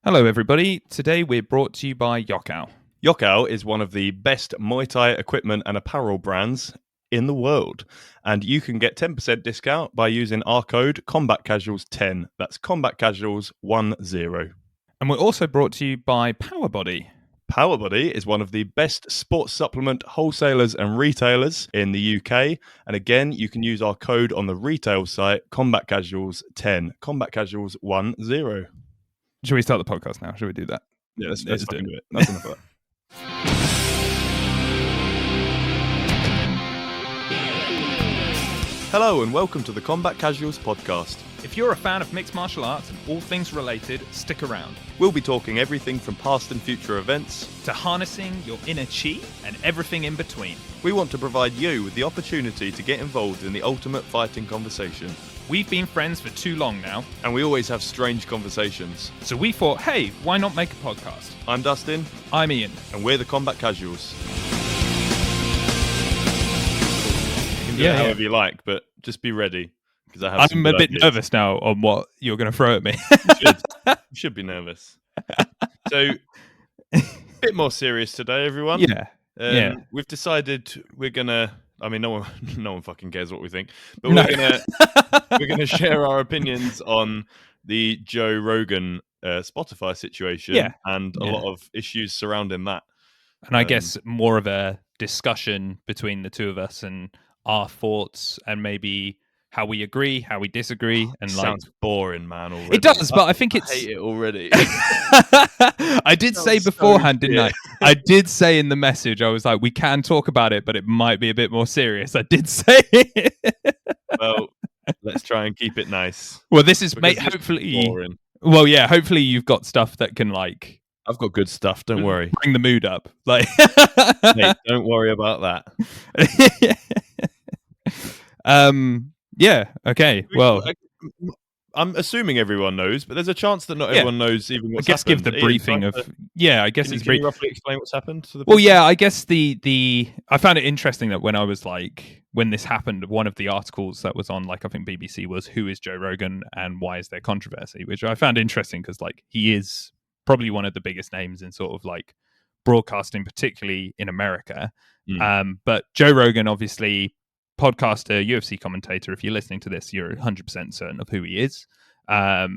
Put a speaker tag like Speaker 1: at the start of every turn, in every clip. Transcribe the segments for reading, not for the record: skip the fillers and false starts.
Speaker 1: Hello, everybody. Today we're brought to you by Yokkao.
Speaker 2: Yokkao is one of the best Muay Thai equipment and apparel brands in the world. And you can get 10% discount by using our code CombatCasuals10. That's CombatCasuals10.
Speaker 1: And we're also brought to you by Powerbody.
Speaker 2: Powerbody is one of the best sports supplement wholesalers and retailers in the UK. And again, you can use our code on the retail site, CombatCasuals10. CombatCasuals10.
Speaker 1: Should we start the podcast now? Should we do that?
Speaker 2: Yeah, let's do it. That's enough of that. Hello and welcome to the Combat Casuals podcast.
Speaker 1: If you're a fan of mixed martial arts and all things related, stick around.
Speaker 2: We'll be talking everything from past and future events
Speaker 1: to harnessing your inner chi and everything in between.
Speaker 2: We want to provide you with the opportunity to get involved in the ultimate fighting conversation.
Speaker 1: We've been friends for too long now,
Speaker 2: and we always have strange conversations.
Speaker 1: So we thought, hey, why not make a podcast?
Speaker 2: I'm Dustin.
Speaker 1: I'm Ian.
Speaker 2: And we're the Combat Casuals. You can do
Speaker 1: it
Speaker 2: however you like, but just be ready.
Speaker 1: I'm a bit nervous now on what you're going to throw at me.
Speaker 2: You should be nervous. So, a bit more serious today, everyone.
Speaker 1: Yeah.
Speaker 2: We've decided we're going to... I mean, no one fucking cares what we think, but we're gonna share our opinions on the Joe Rogan Spotify situation and a lot of issues surrounding that.
Speaker 1: And I guess more of a discussion between the two of us and our thoughts and maybe how we agree, how we disagree, and
Speaker 2: sounds boring, man. Already.
Speaker 1: It does, but I think
Speaker 2: I hate it already.
Speaker 1: I did say beforehand, didn't I? I did say in the message, I was like, we can talk about it, but it might be a bit more serious. I did say it.
Speaker 2: Well, let's try and keep it nice.
Speaker 1: Well, this is hopefully
Speaker 2: boring.
Speaker 1: Well, yeah, hopefully you've got stuff that can like.
Speaker 2: I've got good stuff. Don't worry.
Speaker 1: Bring the mood up, like.
Speaker 2: Mate, don't worry about that.
Speaker 1: Yeah. Okay. Well,
Speaker 2: I'm assuming everyone knows, but there's a chance that not everyone knows even what's happened.
Speaker 1: I guess give the briefing of. Yeah, I guess
Speaker 2: can
Speaker 1: it's
Speaker 2: you roughly explain what's happened to the.
Speaker 1: Well, yeah, I guess the I found it interesting that when I was like when this happened, one of the articles that was on like I think BBC was "Who is Joe Rogan and why is there controversy?" Which I found interesting because like he is probably one of the biggest names in sort of like broadcasting, particularly in America. But Joe Rogan, obviously. Podcaster, UFC commentator. If you're listening to this, you're 100% certain of who he is.
Speaker 2: Fear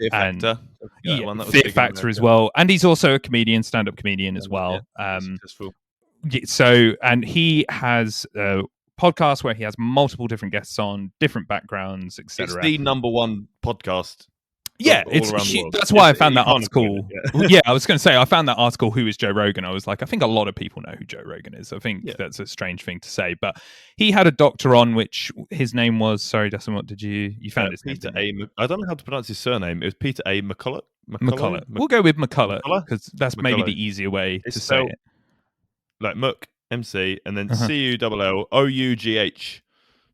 Speaker 2: Factor.
Speaker 1: Fear Factor as well. And he's also a comedian, stand-up comedian as well. So, and he has a podcast where he has multiple different guests on, different backgrounds, etc.
Speaker 2: It's the number one podcast.
Speaker 1: Yeah, that's why I found that article. Yeah, I was going to say, I found that article, Who is Joe Rogan? I was like, I think a lot of people know who Joe Rogan is. I think that's a strange thing to say. But he had a doctor on, which his name was, sorry, Dustin, what did you found his
Speaker 2: Peter
Speaker 1: name?
Speaker 2: I don't know how to pronounce his surname. It was Peter A. McCullough.
Speaker 1: We'll go with McCullough, because that's maybe the easier way to say it.
Speaker 2: Like Muck, MC, and then CULLOUGH.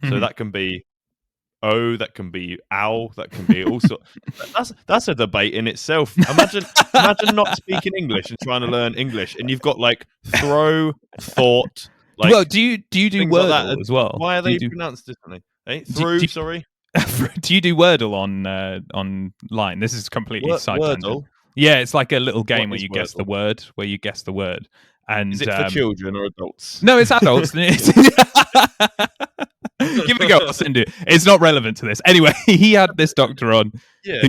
Speaker 2: So that can be O, that can be owl, that can be all sorts. That's a debate in itself. Imagine not speaking English and trying to learn English, and you've got like throw, thought. Like,
Speaker 1: well, do you do Wordle like as well?
Speaker 2: Why are they pronounced differently? Sorry.
Speaker 1: Do you do Wordle online? This is completely side tangent. Yeah, it's like a little game where you guess the word. And
Speaker 2: is it for children or adults?
Speaker 1: No, it's adults. Give it a go. I'll send it. It's not relevant to this. Anyway, he had this doctor on.
Speaker 2: Yeah.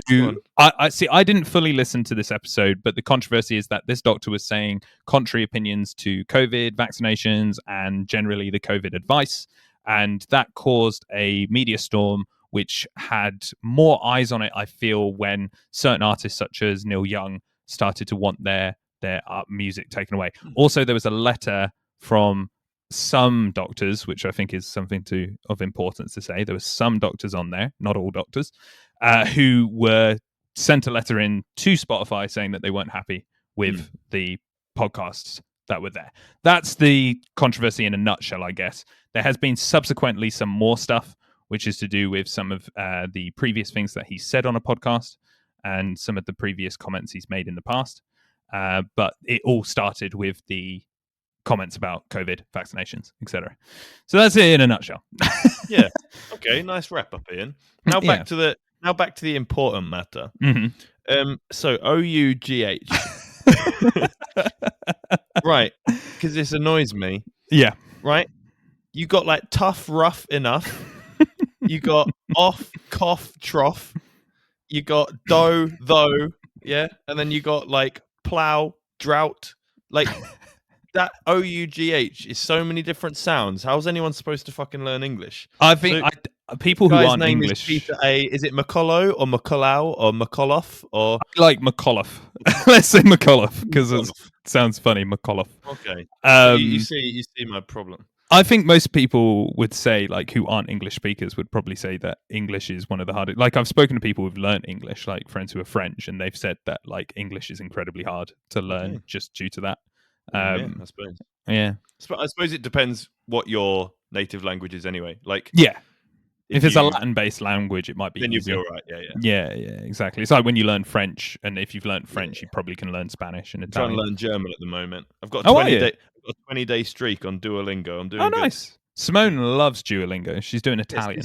Speaker 1: I see. I didn't fully listen to this episode, but the controversy is that this doctor was saying contrary opinions to COVID vaccinations and generally the COVID advice, and that caused a media storm, which had more eyes on it. I feel when certain artists such as Neil Young started to want their art music taken away. Also, there was a letter from some doctors, which I think is something of importance to say. There were some doctors on there, not all doctors, who were sent a letter in to Spotify saying that they weren't happy with the podcasts that were there. That's the controversy in a nutshell, I guess. There has been subsequently some more stuff, which is to do with some of the previous things that he said on a podcast and some of the previous comments he's made in the past. But it all started with the comments about COVID, vaccinations, etc. So that's it in a nutshell.
Speaker 2: Yeah. Okay. Nice wrap up, Ian. Now back to Now back to the important matter.
Speaker 1: Mm-hmm.
Speaker 2: So OUGH. Right, because this annoys me.
Speaker 1: Yeah.
Speaker 2: Right, you got like tough, rough, enough. You got off, cough, trough. You got dough, though, yeah, and then you got like plow, drought, like that. OUGH is so many different sounds. How's anyone supposed to fucking learn English?
Speaker 1: I think
Speaker 2: So
Speaker 1: people who
Speaker 2: guy's
Speaker 1: aren't
Speaker 2: name
Speaker 1: English.
Speaker 2: is Peter A. Is it McCullough or McCullough or McCullough or
Speaker 1: like McAuliffe. Let's say McAuliffe because it
Speaker 2: McCullough?
Speaker 1: sounds funny. McAuliffe.
Speaker 2: Okay, so you see my problem.
Speaker 1: I think most people would say, like, who aren't English speakers would probably say that English is one of the hardest. Like, I've spoken to people who've learned English, like friends who are French, and they've said that like English is incredibly hard to learn just due to that.
Speaker 2: Yeah, I suppose.
Speaker 1: Yeah.
Speaker 2: I suppose it depends what your native language is anyway. Like,
Speaker 1: yeah. If it's a Latin-based language, it might be
Speaker 2: then
Speaker 1: easy.
Speaker 2: you'll be all right. Yeah,
Speaker 1: exactly. It's like when you learn French, and if you've learned French, you probably can learn Spanish and
Speaker 2: I'm trying
Speaker 1: Italian.
Speaker 2: to learn German at the moment. I've got a 20-day streak on Duolingo. I'm doing good.
Speaker 1: Nice. Simone loves Duolingo. She's doing Italian.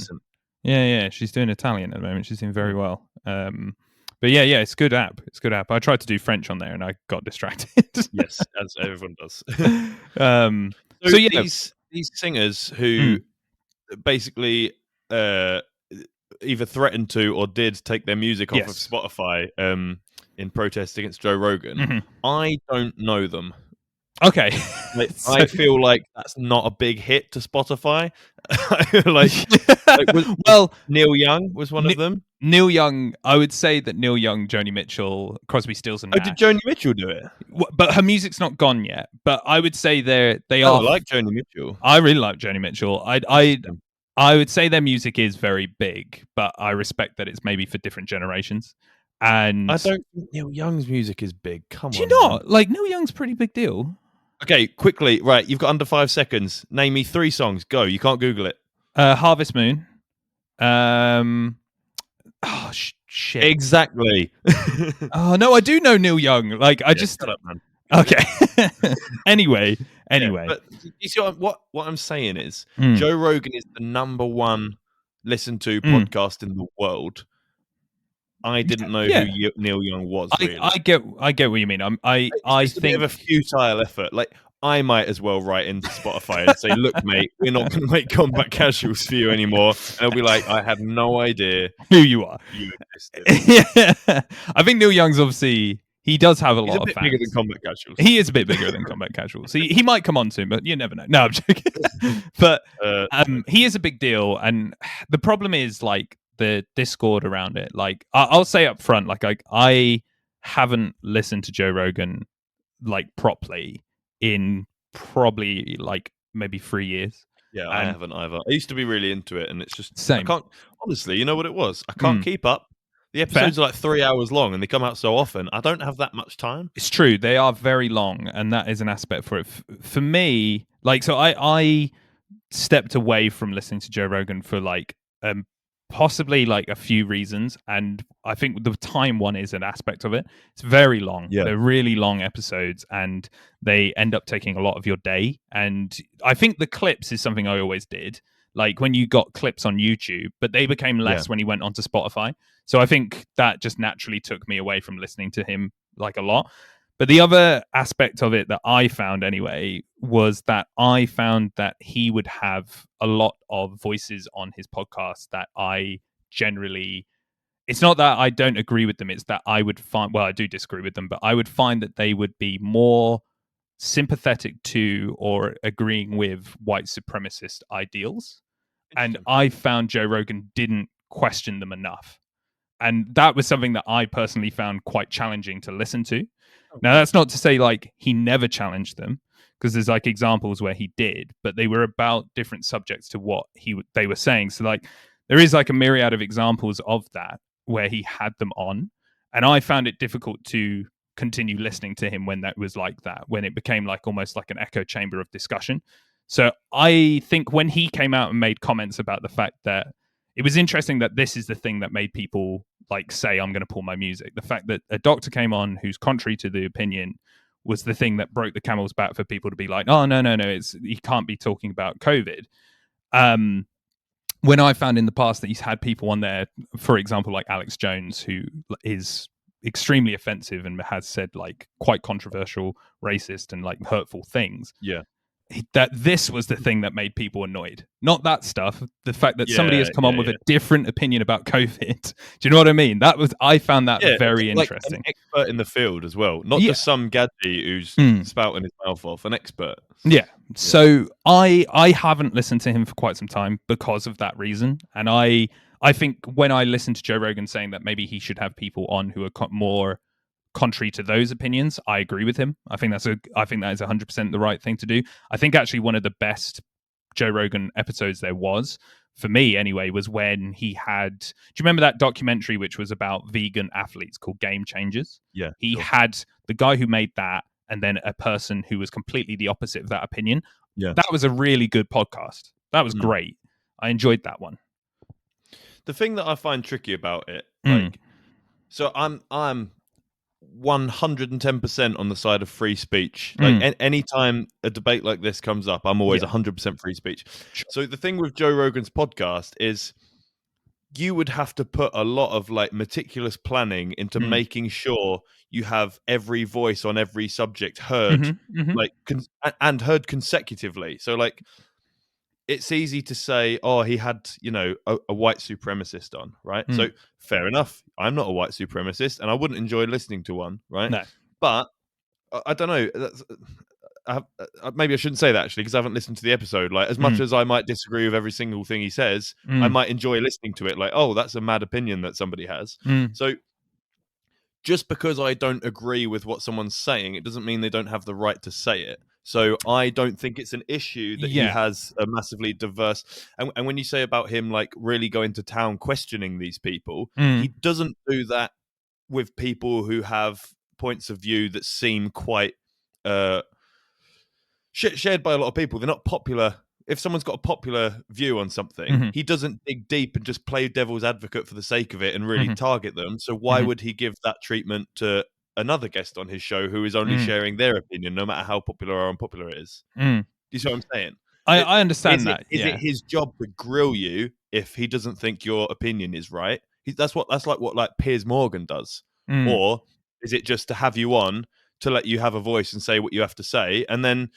Speaker 1: Yeah, she's doing Italian at the moment. She's doing very well. But yeah, it's a good app. It's a good app. I tried to do French on there and I got distracted.
Speaker 2: Yes, as everyone does.
Speaker 1: So yeah,
Speaker 2: these singers who basically either threatened to or did take their music off of Spotify in protest against Joe Rogan. I don't know them.
Speaker 1: Okay.
Speaker 2: I feel like that's not a big hit to Spotify. Well, Neil Young was one of them.
Speaker 1: Neil Young, I would say that Neil Young, Joni Mitchell, Crosby, Stills and Nash.
Speaker 2: Did Joni Mitchell do it?
Speaker 1: But her music's not gone yet. But I would say they are.
Speaker 2: I like Joni Mitchell.
Speaker 1: I really like Joni Mitchell. I would say their music is very big, but I respect that it's maybe for different generations. And
Speaker 2: I don't think Neil Young's music is big. Come on.
Speaker 1: Do you not? Like, Neil Young's a pretty big deal.
Speaker 2: Okay, quickly. Right, you've got under 5 seconds. Name me 3 songs. Go. You can't Google it.
Speaker 1: Harvest Moon. Shit.
Speaker 2: Exactly.
Speaker 1: Oh, no, I do know Neil Young. Like, I just...
Speaker 2: Shut up, man.
Speaker 1: Okay. Anyway.
Speaker 2: But you see what I'm saying is Joe Rogan is the number 1 listened to podcast in the world. I didn't know who Neil Young was. Really.
Speaker 1: I get what you mean. I
Speaker 2: think a bit of a futile effort. Like, I might as well write into Spotify and say, "Look, mate, we're not going to make Combat Casuals for you anymore." And they'll be like, "I had no idea
Speaker 1: who you are."
Speaker 2: You existed.
Speaker 1: Yeah, I think Neil Young's obviously. He does have a lot of fans.
Speaker 2: He's a bit bigger than Combat Casuals.
Speaker 1: He is a bit bigger than Combat Casuals. He might come on soon, but you never know. No, I'm joking. But he is a big deal, and the problem is like the Discord around it. Like I'll say up front, like I haven't listened to Joe Rogan like properly in probably like maybe 3 years.
Speaker 2: Yeah, I haven't either. I used to be really into it, and it's just
Speaker 1: same.
Speaker 2: I can't honestly. You know what it was? I can't keep up. The episodes are like 3 hours long, and they come out so often. I don't have that much time.
Speaker 1: It's true; they are very long, and that is an aspect for it. For me, like, so I stepped away from listening to Joe Rogan for like possibly like a few reasons, and I think the time one is an aspect of it. It's very long.
Speaker 2: Yeah.
Speaker 1: They're really long episodes, and they end up taking a lot of your day. And I think the clips is something I always did. Like when you got clips on YouTube, but they became less when you went onto Spotify. So I think that just naturally took me away from listening to him like a lot. But the other aspect of it that I found anyway was that I found that he would have a lot of voices on his podcast that I generally, it's not that I don't agree with them, it's that I would find, well, I do disagree with them, but I would find that they would be more sympathetic to or agreeing with white supremacist ideals. And I found Joe Rogan didn't question them enough. And that was something that I personally found quite challenging to listen to. Now, that's not to say like he never challenged them, because there's like examples where he did, but they were about different subjects to what they were saying. So like there is like a myriad of examples of that where he had them on. And I found it difficult to continue listening to him when that was like that, when it became like almost like an echo chamber of discussion. So I think when he came out and made comments about the fact that it was interesting that this is the thing that made people like say, I'm going to pull my music. The fact that a doctor came on who's contrary to the opinion was the thing that broke the camel's back for people to be like, oh, no, he can't be talking about COVID. when I found in the past that he's had people on there, for example, like Alex Jones, who is extremely offensive and has said like quite controversial, racist, and like hurtful things.
Speaker 2: Yeah.
Speaker 1: That this was the thing that made people annoyed, not that stuff. The fact that somebody has come
Speaker 2: Yeah,
Speaker 1: on with
Speaker 2: yeah.
Speaker 1: a different opinion about COVID. Do you know what I mean? I found that
Speaker 2: Yeah,
Speaker 1: very
Speaker 2: like
Speaker 1: interesting.
Speaker 2: an expert in the field as well, not just some gaddy who's spouting his mouth off. An expert.
Speaker 1: Yeah. So I haven't listened to him for quite some time because of that reason, and I think when I listened to Joe Rogan saying that maybe he should have people on who are more contrary to those opinions, I agree with him. I think that is 100% the right thing to do. I think actually one of the best Joe Rogan episodes there was, for me anyway, was when he had. Do you remember that documentary which was about vegan athletes called Game Changers?
Speaker 2: Yeah,
Speaker 1: He
Speaker 2: sure.
Speaker 1: had the guy who made that, and then a person who was completely the opposite of that opinion.
Speaker 2: Yeah,
Speaker 1: that was a really good podcast. That was great. I enjoyed that one.
Speaker 2: The thing that I find tricky about it, like, so I'm 110% on the side of free speech. Like anytime a debate like this comes up, I'm always 100% free speech.
Speaker 1: Sure.
Speaker 2: So the thing with Joe Rogan's podcast is you would have to put a lot of like meticulous planning into making sure you have every voice on every subject heard, like and heard consecutively. So like, it's easy to say, oh, he had, a white supremacist on, right? So fair enough. I'm not a white supremacist, and I wouldn't enjoy listening to one, right?
Speaker 1: No.
Speaker 2: But I don't know. Maybe I shouldn't say that actually, because I haven't listened to the episode. Like, as much as I might disagree with every single thing he says, I might enjoy listening to it. Like, oh, that's a mad opinion that somebody has. So just because I don't agree with what someone's saying, it doesn't mean they don't have the right to say it. So I don't think it's an issue that he has a massively diverse. And when you say about him, like, really going to town questioning these people, he doesn't do that with people who have points of view that seem quite shared by a lot of people. They're not popular. If someone's got a popular view on something, he doesn't dig deep and just play devil's advocate for the sake of it and really target them. So why would he give that treatment to another guest on his show who is only sharing their opinion, no matter how popular or unpopular it is? Do you see what I'm saying?
Speaker 1: I understand that.
Speaker 2: Is it his job to grill you if he doesn't think your opinion is right? That's like what Piers Morgan does. Or is it just to have you on to let you have a voice and say what you have to say, and then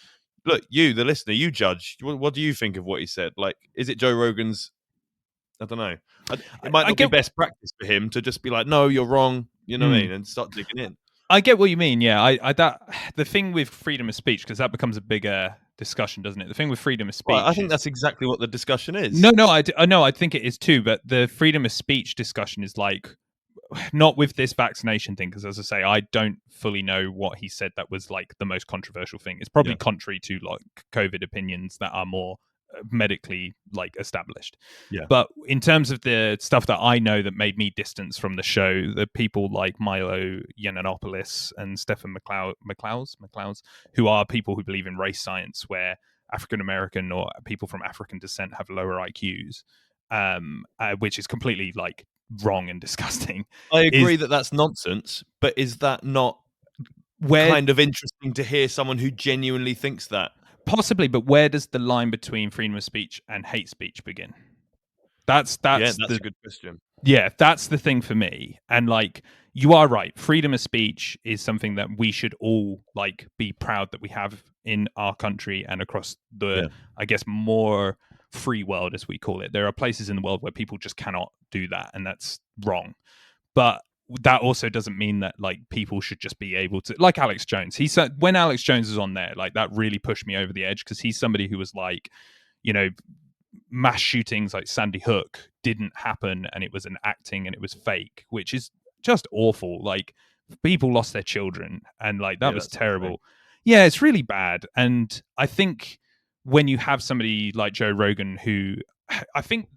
Speaker 2: look, you, the listener, you judge. What do you think of what he said? Like, is it Joe Rogan's? I don't know. It might not be best practice for him to just be like, "No, you're wrong." You know what I mean? And start digging in.
Speaker 1: I get what you mean. Yeah, the thing with freedom of speech, because that becomes a bigger discussion, doesn't it? The thing with freedom of speech.
Speaker 2: Well, I think that's exactly what the discussion is.
Speaker 1: No, I think it is too. But the freedom of speech discussion is like, not with this vaccination thing, because as I say, I don't fully know what he said that was like the most controversial thing. It's probably contrary to like COVID opinions that are more medically like established. But in terms of the stuff that I know that made me distance from the show, the people like Milo Yiannopoulos and Stephen McLeod, who are people who believe in race science, where African American or people from African descent have lower IQs, which is completely like wrong and disgusting.
Speaker 2: I agree that that's nonsense, but is that not kind of interesting to hear someone who genuinely thinks that?
Speaker 1: Possibly, but where does the line between freedom of speech and hate speech begin? That's a good
Speaker 2: question.
Speaker 1: Yeah, that's the thing for me. And like, you are right. Freedom of speech is something that we should all like be proud that we have in our country and across the, I guess, more free world, as we call it. There are places in the world where people just cannot do that, and that's wrong. But that also doesn't mean that like people should just be able to, like Alex Jones. He said when Alex Jones is on there, like that really pushed me over the edge, because he's somebody who was like, mass shootings like Sandy Hook didn't happen and it was an acting and it was fake, which is just awful. Like, people lost their children and like that was terrible. Yeah, it's really bad. And I think when you have somebody like Joe Rogan, who I think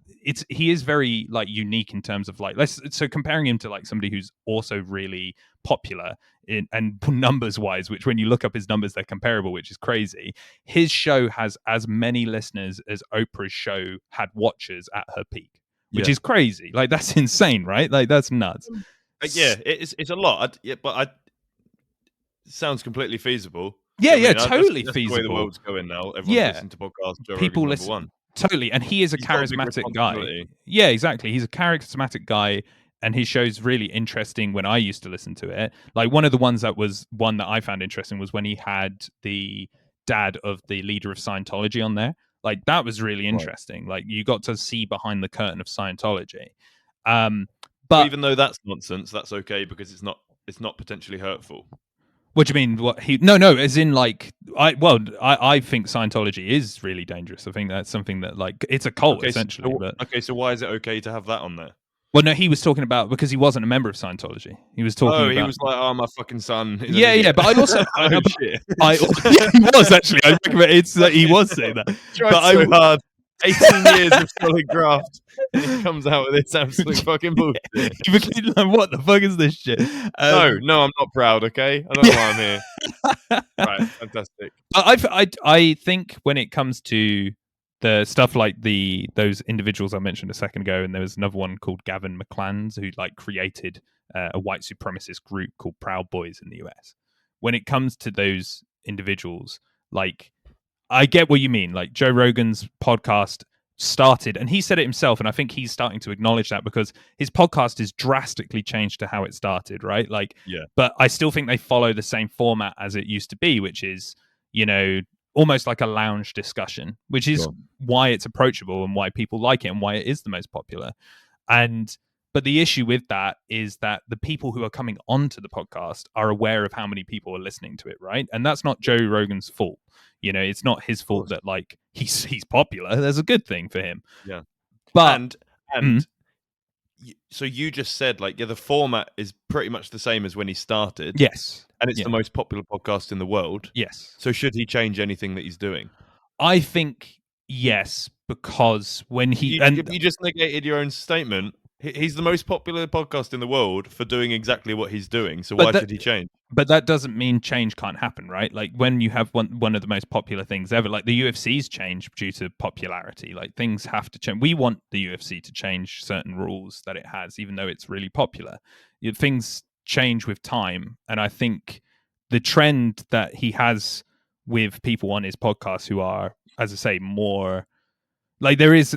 Speaker 1: he is very like unique in terms of like, so comparing him to like somebody who's also really popular and numbers wise, which when you look up his numbers, they're comparable, which is crazy. His show has as many listeners as Oprah's show had watchers at her peak, which is crazy. Like, that's insane, right? Like, that's nuts.
Speaker 2: Yeah, it's a lot. But it sounds completely feasible.
Speaker 1: Yeah, totally
Speaker 2: that's
Speaker 1: feasible.
Speaker 2: the way the world's going now. Everyone's listening to podcasts. Joe Rogan's number one.
Speaker 1: Totally, and he is a
Speaker 2: he's got a big
Speaker 1: charismatic guy.
Speaker 2: responsibility.
Speaker 1: Yeah, exactly. He's a charismatic guy, and his show's really interesting when I used to listen to it. Like one of the ones that was one that I found interesting was when he had the dad of the leader of Scientology on there. Like that was really
Speaker 2: Right.
Speaker 1: interesting. Like you got to see behind the curtain of Scientology.
Speaker 2: So
Speaker 1: But
Speaker 2: even though that's nonsense, that's okay because it's not potentially hurtful.
Speaker 1: what do you mean? What he? No, as in like I think Scientology is really dangerous. I think that's something that like it's a cult essentially.
Speaker 2: So why is it okay to have that on there?
Speaker 1: Well, no, he was talking about because he wasn't a member of Scientology. He was talking
Speaker 2: Oh,
Speaker 1: about.
Speaker 2: he was like, "Oh, my fucking son is an
Speaker 1: Yeah,
Speaker 2: idiot."
Speaker 1: but I also,
Speaker 2: Oh, shit.
Speaker 1: yeah, he was actually. I recommend it's that he was saying that.
Speaker 2: Tried
Speaker 1: But
Speaker 2: so hard. 18 years of solid graft, and he comes out with this absolute fucking bullshit.
Speaker 1: he became like, what the fuck is this shit?
Speaker 2: No, I'm not proud. Okay, I don't know why I'm here. Right, fantastic.
Speaker 1: I think when it comes to the stuff like those individuals I mentioned a second ago, and there was another one called Gavin McClans who like created a white supremacist group called Proud Boys in the US. When it comes to those individuals, like I get what you mean. Like Joe Rogan's podcast started, and he said it himself, and I think he's starting to acknowledge that because his podcast has drastically changed to how it started, right? Like,
Speaker 2: Yeah.
Speaker 1: But I still think they follow the same format as it used to be, which is, almost like a lounge discussion, which is why it's approachable and why people like it and why it is the most popular. But the issue with that is that the people who are coming onto the podcast are aware of how many people are listening to it, right? And that's not Joe Rogan's fault. It's not his fault that like he's popular. There's a good thing for him.
Speaker 2: Yeah.
Speaker 1: But
Speaker 2: so you just said like, yeah, the format is pretty much the same as when he started.
Speaker 1: Yes.
Speaker 2: And it's the most popular podcast in the world.
Speaker 1: Yes.
Speaker 2: So should he change anything that he's doing?
Speaker 1: I think yes, because when he
Speaker 2: you just negated your own statement. He's the most popular podcast in the world for doing exactly what he's doing. So why should he change?
Speaker 1: But that doesn't mean change can't happen, right? Like when you have one of the most popular things ever, like the UFC's changed due to popularity. Like things have to change. We want the UFC to change certain rules that it has, even though it's really popular. Things change with time, and I think the trend that he has with people on his podcast who are, as I say, more like there is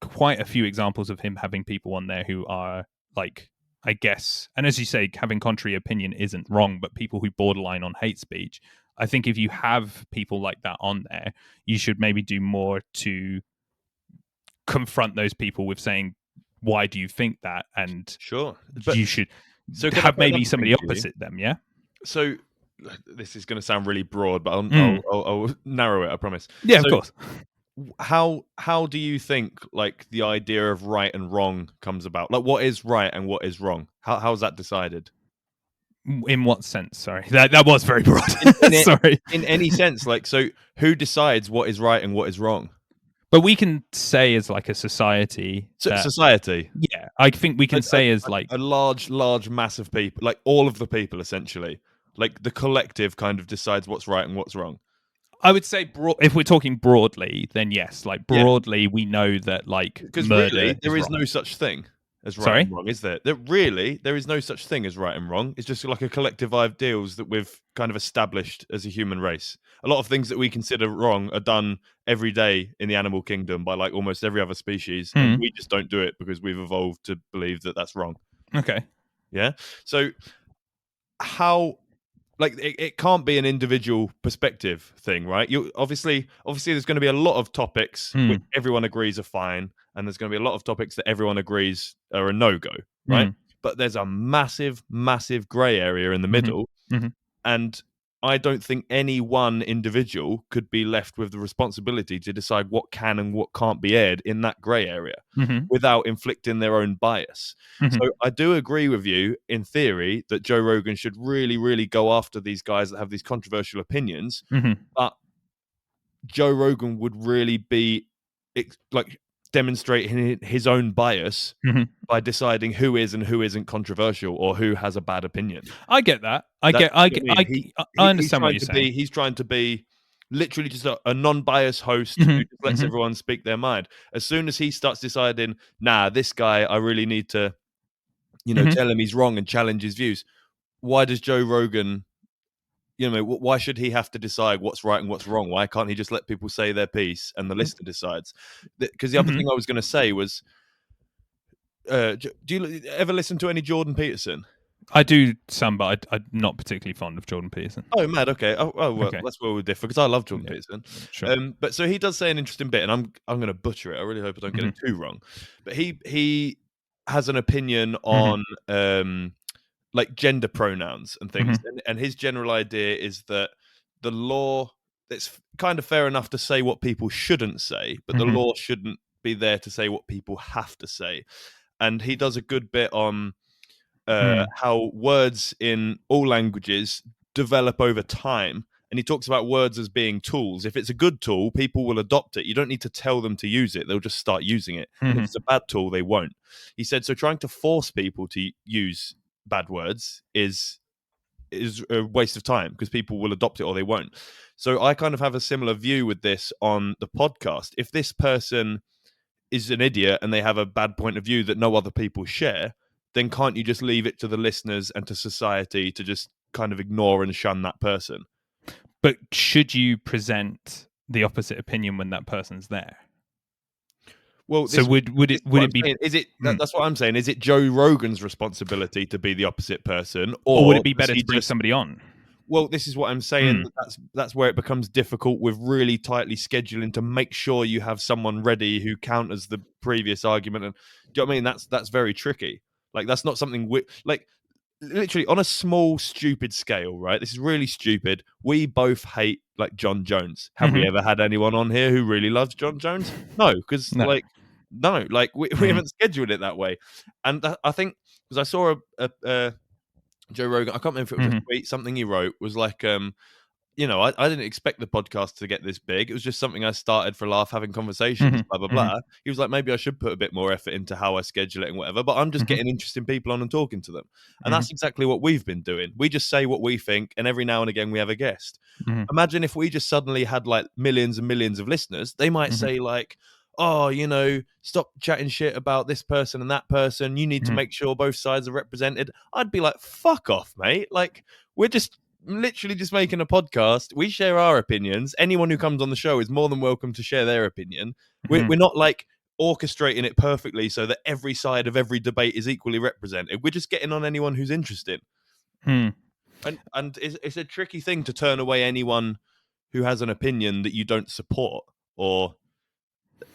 Speaker 1: quite a few examples of him having people on there who are like, I guess, and as you say, having contrary opinion isn't wrong, but people who borderline on hate speech. I think if you have people like that on there, you should maybe do more to confront those people with saying, why do you think that? And
Speaker 2: sure,
Speaker 1: but you should have maybe somebody opposite them. Yeah.
Speaker 2: So this is going to sound really broad, but I'll narrow it. I promise.
Speaker 1: Yeah, of course.
Speaker 2: How do you think like the idea of right and wrong comes about? Like, what is right and what is wrong? How's that decided?
Speaker 1: In what sense? Sorry, that was very broad. Sorry.
Speaker 2: In any sense, like, so who decides what is right and what is wrong?
Speaker 1: But we can say as like a society.
Speaker 2: Society.
Speaker 1: Yeah, I think we can say as like
Speaker 2: a large, massive people, like all of the people essentially. Like the collective kind of decides what's right and what's wrong.
Speaker 1: I would say if we're talking broadly, then yes. Like broadly, we know that like
Speaker 2: because
Speaker 1: murder
Speaker 2: really there is
Speaker 1: wrong.
Speaker 2: No such thing as right and wrong, is there? There is no such thing as right and wrong. It's just like a collective ideals that we've kind of established as a human race. A lot of things that we consider wrong are done every day in the animal kingdom by like almost every other species, and we just don't do it because we've evolved to believe that that's wrong.
Speaker 1: Okay.
Speaker 2: Yeah. So how? Like it can't be an individual perspective thing, right? You obviously there's going to be a lot of topics which everyone agrees are fine, and there's going to be a lot of topics that everyone agrees are a no-go, right? But there's a massive gray area in the middle, and I don't think any one individual could be left with the responsibility to decide what can and what can't be aired in that grey area without inflicting their own bias. So I do agree with you in theory that Joe Rogan should really, really go after these guys that have these controversial opinions. But Joe Rogan would really be like demonstrating his own bias by deciding who is and who isn't controversial or who has a bad opinion.
Speaker 1: I get that. I understand what you're saying.
Speaker 2: He's trying to be literally just a non-biased host who just lets everyone speak their mind. As soon as he starts deciding, nah, this guy, I really need to, tell him he's wrong and challenge his views. Why does Joe Rogan you know, why should he have to decide what's right and what's wrong? Why can't he just let people say their piece and the listener decides? Because the other thing I was going to say was, do you ever listen to any Jordan Peterson?
Speaker 1: I do some, but I'm not particularly fond of Jordan Peterson.
Speaker 2: Oh, mad. Okay. Oh well,
Speaker 1: Okay.
Speaker 2: that's where we differ because I love Jordan Peterson.
Speaker 1: Sure.
Speaker 2: But so he does say an interesting bit, and I'm going to butcher it. I really hope I don't get it too wrong. But he has an opinion on like gender pronouns and things, and his general idea is that the law, it's kind of fair enough to say what people shouldn't say, but the law shouldn't be there to say what people have to say. And he does a good bit on how words in all languages develop over time. And he talks about words as being tools. If it's a good tool, people will adopt it. You don't need to tell them to use it. They'll just start using it. And if it's a bad tool, they won't. He said, so trying to force people to use bad words is a waste of time because people will adopt it or they won't. So I kind of have a similar view with this on the podcast. If this person is an idiot and they have a bad point of view that no other people share, then can't you just leave it to the listeners and to society to just kind of ignore and shun that person?
Speaker 1: But should you present the opposite opinion when that person's there?
Speaker 2: Well,
Speaker 1: so would it be?
Speaker 2: Is it that's what I'm saying? Is it Joe Rogan's responsibility to be the opposite person,
Speaker 1: or would it be better to bring somebody on?
Speaker 2: Well, this is what I'm saying. That's where it becomes difficult with really tightly scheduling to make sure you have someone ready who counters the previous argument. And do you know what I mean? That's very tricky. Like that's not something like literally on a small stupid scale, right? This is really stupid. We both hate like John Jones. Have we ever had anyone on here who really loves John Jones? No, because no, we haven't scheduled it that way. And I think because I saw a Joe Rogan, I can't remember if it was a tweet, something he wrote was like, you know, I didn't expect the podcast to get this big. It was just something I started for a laugh, having conversations, blah, blah, blah. He was like, maybe I should put a bit more effort into how I schedule it and whatever, but I'm just getting interesting people on and talking to them. And that's exactly what we've been doing. We just say what we think, and every now and again we have a guest. Imagine if we just suddenly had like millions and millions of listeners. They might say like, oh, you know, stop chatting shit about this person and that person. You need to make sure both sides are represented. I'd be like, fuck off, mate. Like, we're just literally just making a podcast. We share our opinions. Anyone who comes on the show is more than welcome to share their opinion. We're not like orchestrating it perfectly so that every side of every debate is equally represented. We're just getting on anyone who's interested. And it's a tricky thing to turn away anyone who has an opinion that you don't support, or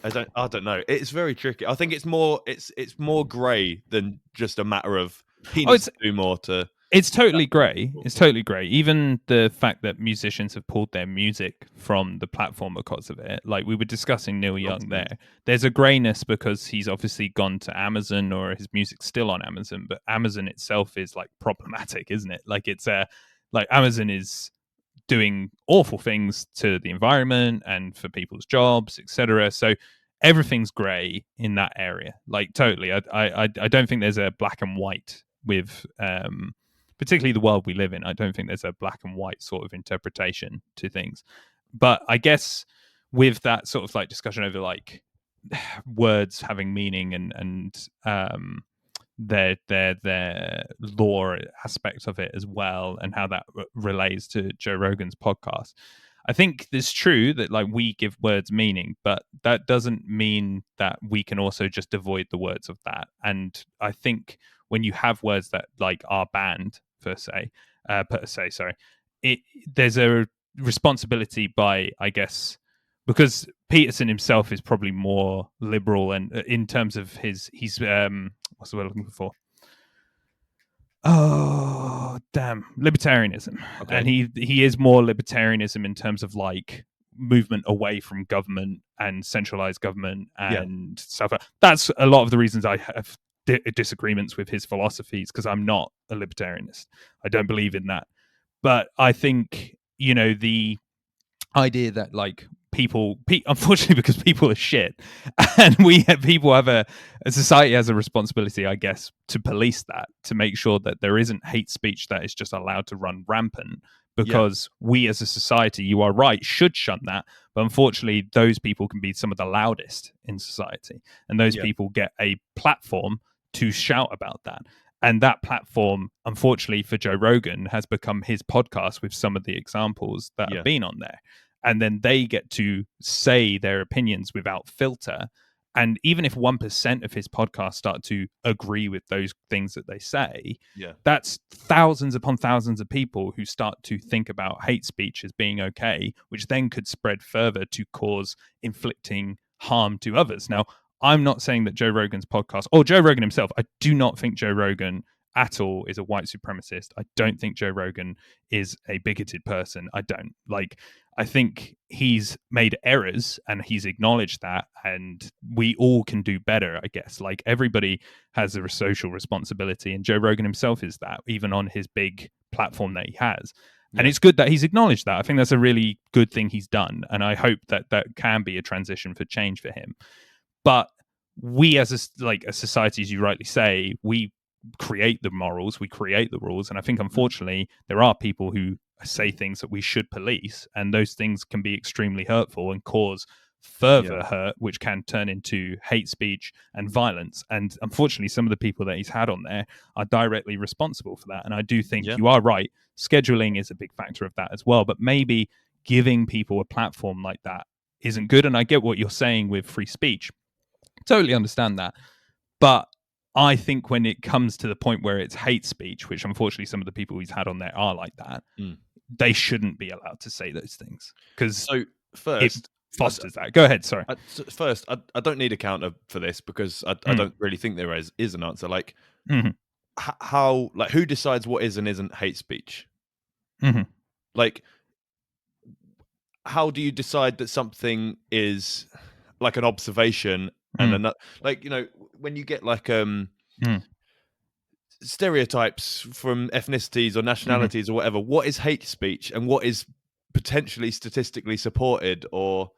Speaker 2: I don't know. It's very tricky. I think it's more grey than just a matter of he needs to do more to.
Speaker 1: It's totally grey. It's totally grey. Even the fact that musicians have pulled their music from the platform because of it. Like we were discussing Neil Young there. There's a greyness because he's obviously gone to Amazon, or his music's still on Amazon, but Amazon itself is like problematic, isn't it? Like it's like Amazon is doing awful things to the environment and for people's jobs, etc. So everything's grey in that area. Like totally. I don't think there's a black and white with particularly the world we live in. I don't think there's a black and white sort of interpretation to things. But I guess with that sort of like discussion over like words having meaning and their lore aspect of it as well, and how that relates to Joe Rogan's podcast, I think it's true that like we give words meaning, but that doesn't mean that we can also just avoid the words of that. And I think when you have words that like are banned per se, there's a responsibility by, I guess, because Peterson himself is probably more liberal, and in terms of he's what's the word I'm looking for? Oh, damn, libertarianism. Okay. And he is more libertarianism in terms of like movement away from government and centralized government and stuff. That's a lot of the reasons I have disagreements with his philosophies, because I'm not a libertarianist. I don't believe in that. But I think, you know, the idea that like people unfortunately, because people are shit, and people have a society has a responsibility, I guess, to police that, to make sure that there isn't hate speech that is just allowed to run rampant, because we as a society, you are right, should shun that. But unfortunately, those people can be some of the loudest in society, and those people get a platform to shout about that. And that platform, unfortunately for Joe Rogan, has become his podcast with some of the examples that have
Speaker 2: Yeah.
Speaker 1: been on there. And then they get to say their opinions without filter. And even if 1% of his podcast start to agree with those things that they say,
Speaker 2: Yeah.
Speaker 1: that's thousands upon thousands of people who start to think about hate speech as being okay, which then could spread further to cause inflicting harm to others. Now, I'm not saying that Joe Rogan's podcast or Joe Rogan himself, I do not think Joe Rogan at all is a white supremacist. I don't think Joe Rogan is a bigoted person. I don't. Like, I think he's made errors and he's acknowledged that, and we all can do better, I guess. Like, everybody has a social responsibility, and Joe Rogan himself is that, even on his big platform that he has. And
Speaker 2: Yeah.
Speaker 1: it's good that he's acknowledged that. I think that's a really good thing he's done, and I hope that that can be a transition for change for him. But we as a society, as you rightly say, we create the morals, we create the rules, and I think unfortunately there are people who say things that we should police, and those things can be extremely hurtful and cause further hurt, which can turn into hate speech and violence. And unfortunately, some of the people that he's had on there are directly responsible for that. And I do think you are right, scheduling is a big factor of that as well, but maybe giving people a platform like that isn't good. And I get what you're saying with free speech, totally understand that. But I think when it comes to the point where it's hate speech, which unfortunately some of the people he's had on there are like that, they shouldn't be allowed to say those things, because
Speaker 2: So
Speaker 1: it
Speaker 2: first,
Speaker 1: fosters that. Go ahead, sorry.
Speaker 2: First, I don't need a counter for this because I don't really think there is an answer. Like, how, like, who decides what is and isn't hate speech? Like, how do you decide that something is like an observation and another? Like, you know, when you get like stereotypes from ethnicities or nationalities or whatever, what is hate speech and what is potentially statistically supported or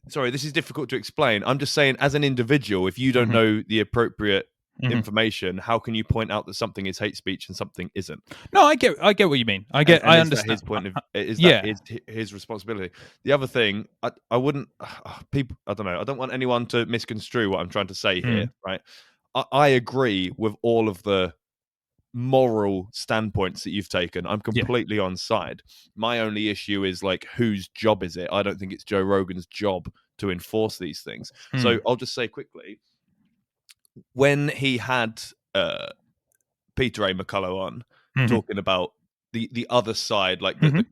Speaker 2: sorry, this is difficult to explain. I'm just saying, as an individual, if you don't know the appropriate information, how can you point out that something is hate speech and something isn't?
Speaker 1: No, I get what you mean. I understand.
Speaker 2: That his point of is that his responsibility? The other thing, I wouldn't people. I don't know. I don't want anyone to misconstrue what I'm trying to say here. Right? I agree with all of the moral standpoints that you've taken. I'm completely on side. My only issue is, like, whose job is it? I don't think it's Joe Rogan's job to enforce these things. So I'll just say quickly, when he had Peter A. McCullough on talking about the other side, like the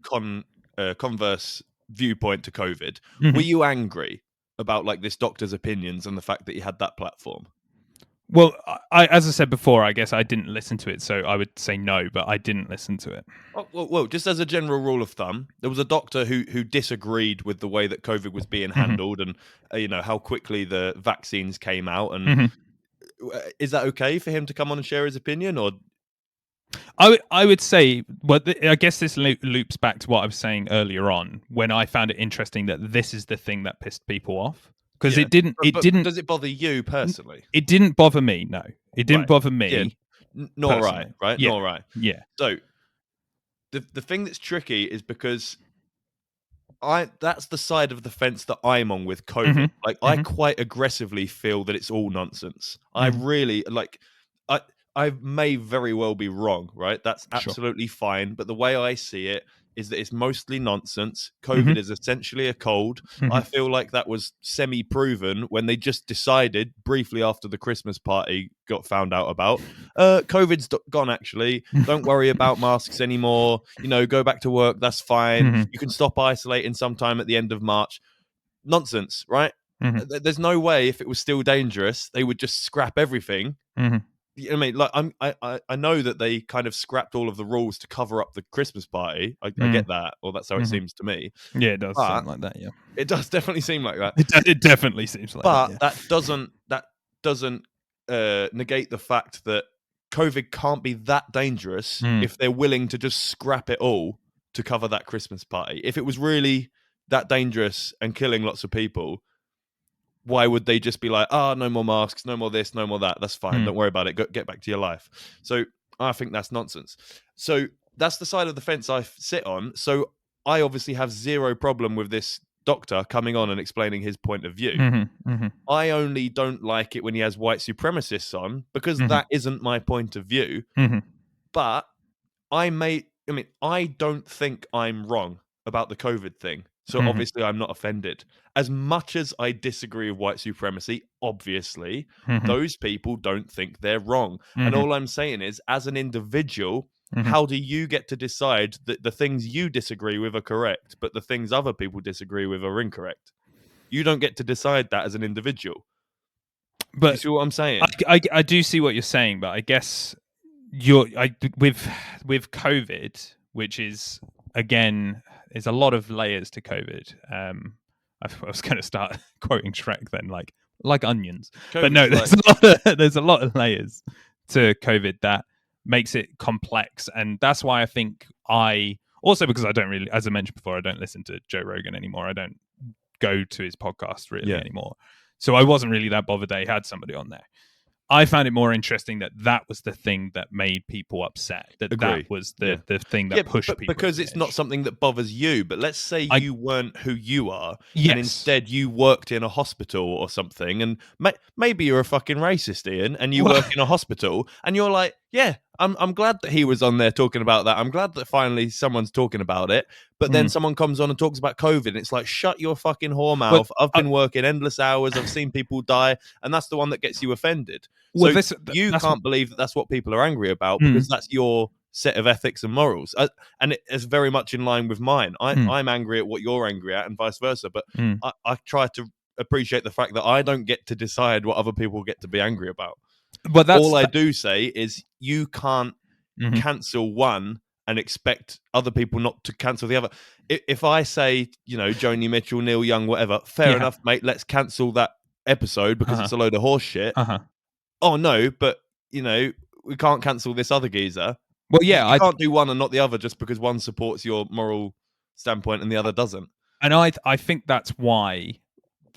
Speaker 2: converse viewpoint to COVID, were you angry about, like, this doctor's opinions and the fact that he had that platform?
Speaker 1: Well, as I said before, I guess I didn't listen to it, so I would say no, but I didn't listen to it.
Speaker 2: Well, just as a general rule of thumb, there was a doctor who disagreed with the way that COVID was being handled and you know, how quickly the vaccines came out. And is that okay for him to come on and share his opinion? Or
Speaker 1: I would say, well, I guess this loops back to what I was saying earlier on, when I found it interesting that this is the thing that pissed people off. Because it didn't.
Speaker 2: Does it bother you personally?
Speaker 1: It didn't bother me. No, it didn't bother me.
Speaker 2: Nor right.
Speaker 1: Yeah.
Speaker 2: Nor right.
Speaker 1: Yeah.
Speaker 2: So the thing that's tricky is because that's the side of the fence that I'm on with COVID. Like, I quite aggressively feel that it's all nonsense. I really like. I may very well be wrong, right? That's absolutely fine. But the way I see it is that it's mostly nonsense. COVID is essentially a cold. I feel like that was semi-proven when they just decided briefly after the Christmas party got found out about. COVID's gone, actually. Don't worry about masks anymore. You know, go back to work. That's fine. You can stop isolating sometime at the end of March. Nonsense, right? There's no way, if it was still dangerous, they would just scrap everything. I mean, like, I know that they kind of scrapped all of the rules to cover up the Christmas party. I get that, or that's how it seems to me.
Speaker 1: Yeah, it does seem like that. Yeah,
Speaker 2: it does definitely seem like that.
Speaker 1: It definitely seems like
Speaker 2: that.
Speaker 1: But
Speaker 2: that doesn't negate the fact that COVID can't be that dangerous if they're willing to just scrap it all to cover that Christmas party. If it was really that dangerous and killing lots of people, why would they just be like, no more masks, no more this, no more that? That's fine. Don't worry about it. Get back to your life. So I think that's nonsense. So that's the side of the fence I sit on. So I obviously have zero problem with this doctor coming on and explaining his point of view. I only don't like it when he has white supremacists on, because that isn't my point of view. But I don't think I'm wrong about the COVID thing. So obviously I'm not offended. As much as I disagree with white supremacy, obviously, those people don't think they're wrong. And all I'm saying is, as an individual, how do you get to decide that the things you disagree with are correct, but the things other people disagree with are incorrect? You don't get to decide that as an individual.
Speaker 1: But
Speaker 2: do you see what I'm saying?
Speaker 1: I do see what you're saying, but I guess with COVID, which is, again, there's a lot of layers to COVID. I was going to start quoting Shrek then, like onions,
Speaker 2: COVID's
Speaker 1: but no, there's a lot of layers to COVID that makes it complex, and that's why I think also, because I don't really, as I mentioned before, I don't listen to Joe Rogan anymore. I don't go to his podcast really anymore, so I wasn't really that bothered they had somebody on there. I found it more interesting that was the thing that made people upset. That was the thing that pushed people.
Speaker 2: Because it's not something that bothers you. But let's say you weren't who you are, and instead you worked in a hospital or something, and maybe you're a fucking racist, Ian, and you work in a hospital, and you're like, yeah, I'm glad that he was on there talking about that. I'm glad that finally someone's talking about it. But then someone comes on and talks about COVID, and it's like, shut your fucking whore mouth. I've been working endless hours. I've seen people die, and that's the one that gets you offended. So you can't believe that that's what people are angry about, because that's your set of ethics and morals. And it's very much in line with mine. I'm angry at what you're angry at, and vice versa. But I try to appreciate the fact that I don't get to decide what other people get to be angry about. But all I do say is, you can't cancel one and expect other people not to cancel the other. If I say, Joni Mitchell, Neil Young, whatever, fair enough, mate, let's cancel that episode because it's a load of horse shit. Oh, no, but, we can't cancel this other geezer.
Speaker 1: Well, yeah.
Speaker 2: You can't do one and not the other just because one supports your moral standpoint and the other doesn't.
Speaker 1: And I think that's why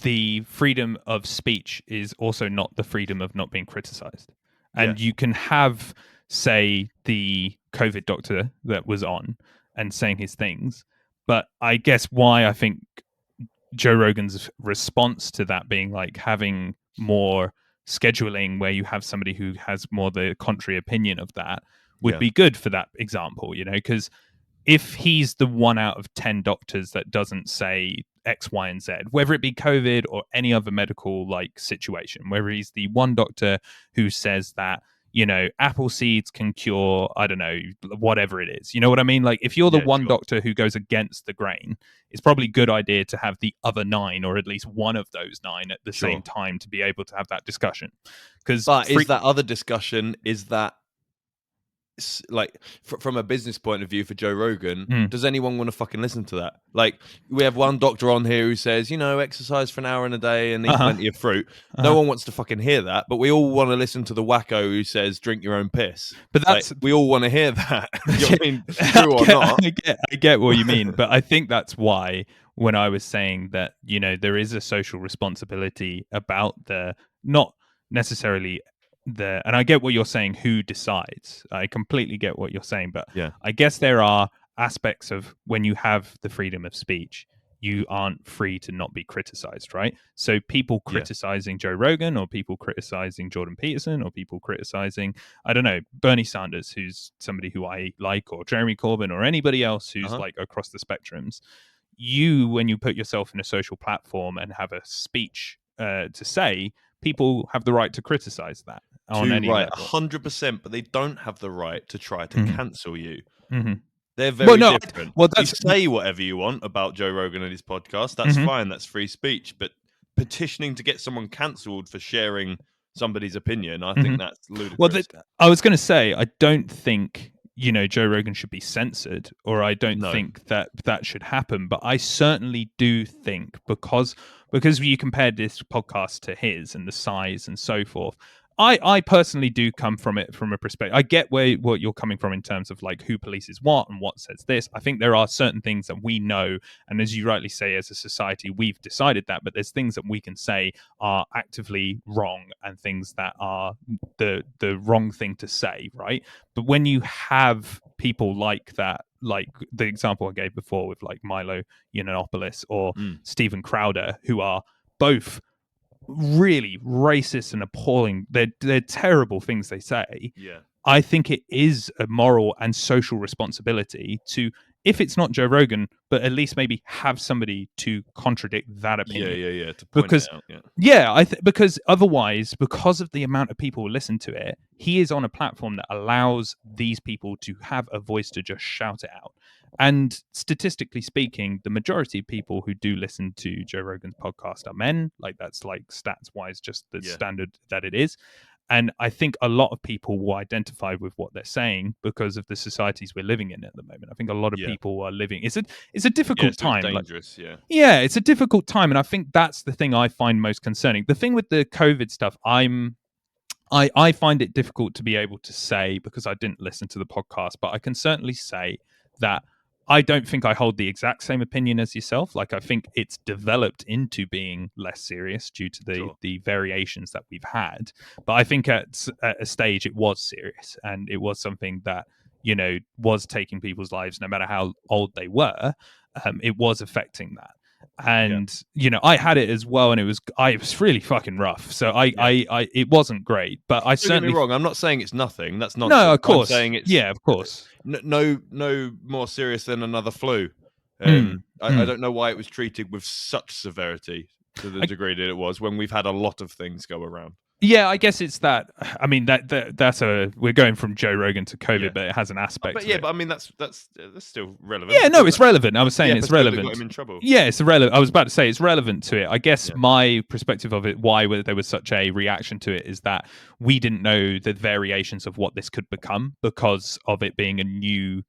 Speaker 1: the freedom of speech is also not the freedom of not being criticized. And you can have, say, the COVID doctor that was on and saying his things. But I guess why I think Joe Rogan's response to that being like having more scheduling where you have somebody who has more the contrary opinion of that would be good for that example, because if he's the 1 out of 10 doctors that doesn't say X, Y, and Z, whether it be COVID or any other medical situation, whether he's the one doctor who says that, apple seeds can cure, I don't know, whatever it is. You know what I mean? Like, if you're the one doctor who goes against the grain, it's probably a good idea to have the other 9, or at least one of those 9 at the same time, to be able to have that discussion. Is that other discussion, is that, like, from a business point of view for Joe Rogan,
Speaker 2: does anyone want to fucking listen to that? Like, we have one doctor on here who says, exercise for an hour in a day and eat plenty of fruit. No one wants to fucking hear that, but we all want to listen to the wacko who says drink your own piss.
Speaker 1: But that's
Speaker 2: we all want to hear that. You know what I mean? True or not?
Speaker 1: I get what you mean, but I think that's why when I was saying that, there is a social responsibility about the not necessarily and I get what you're saying, who decides. I completely get what you're saying, but I guess there are aspects of when you have the freedom of speech, you aren't free to not be criticized, right? So people criticizing Joe Rogan, or people criticizing Jordan Peterson, or people criticizing, I don't know, Bernie Sanders, who's somebody who I like, or Jeremy Corbyn, or anybody else who's like across the spectrums. When you put yourself in a social platform and have a speech to say, people have the right to criticize that on any level.
Speaker 2: 100%, but they don't have the right to try to cancel you. They're very different. You say whatever you want about Joe Rogan and his podcast. That's fine. That's free speech. But petitioning to get someone cancelled for sharing somebody's opinion, I think that's ludicrous.
Speaker 1: Well, I was going to say, I don't think Joe Rogan should be censored, or I don't think that should happen. But I certainly do think, because you compared this podcast to his and the size and so forth, I personally do come from it from a perspective. I get what you're coming from in terms of like who polices what and what says this. I think there are certain things that we know, and as you rightly say, as a society, we've decided that. But there's things that we can say are actively wrong, and things that are the wrong thing to say, right? But when you have people like that, like the example I gave before with like Milo Yiannopoulos or Stephen Crowder, who are both really racist and appalling. They're terrible things they say.
Speaker 2: Yeah.
Speaker 1: I think it is a moral and social responsibility to, if it's not Joe Rogan, but at least maybe have somebody to contradict that opinion.
Speaker 2: Yeah. To point
Speaker 1: Because
Speaker 2: it out. Yeah.
Speaker 1: because otherwise, because of the amount of people who listen to it, he is on a platform that allows these people to have a voice to just shout it out. And statistically speaking, the majority of people who do listen to Joe Rogan's podcast are men. Like that's like stats wise, just the standard that it is. And I think a lot of people will identify with what they're saying because of the societies we're living in at the moment. I think a lot of people are living. It's a difficult time.
Speaker 2: Dangerous.
Speaker 1: Like, yeah, it's a difficult time, and I think that's the thing I find most concerning. The thing with the COVID stuff, I find it difficult to be able to say because I didn't listen to the podcast, but I can certainly say that I don't think I hold the exact same opinion as yourself. Like I think it's developed into being less serious due to the variations that we've had. But I think at a stage it was serious, and it was something that was taking people's lives, no matter how old they were. It was affecting that. And I had it as well, and it was really fucking rough. So I it wasn't great, but I
Speaker 2: Don't
Speaker 1: certainly
Speaker 2: get me wrong. I'm not saying it's nothing. That's nonsense.
Speaker 1: No, of course.
Speaker 2: I'm saying it's
Speaker 1: of course.
Speaker 2: No more serious than another flu. I don't know why it was treated with such severity to the degree that it was when we've had a lot of things go around.
Speaker 1: Yeah, I guess it's that. I mean, that's we're going from Joe Rogan to COVID, but it has an aspect.
Speaker 2: But
Speaker 1: but
Speaker 2: I mean, that's still relevant.
Speaker 1: Yeah, no, it's relevant. I was saying it's relevant.
Speaker 2: Got him in trouble.
Speaker 1: Yeah, it's relevant. I was about to say it's relevant to it. I guess my perspective of it, why there was such a reaction to it, is that we didn't know the variations of what this could become because of it being a new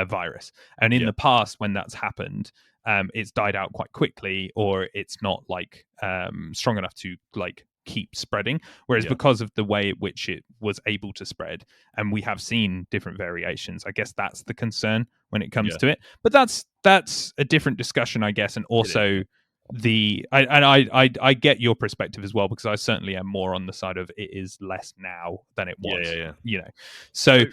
Speaker 1: virus. And in the past, when that's happened, it's died out quite quickly, or it's not strong enough to keep spreading, whereas because of the way in which it was able to spread, and we have seen different variations, I guess that's the concern when it comes to it. But that's a different discussion, I guess. And also I get your perspective as well, because I certainly am more on the side of it is less now than it was. So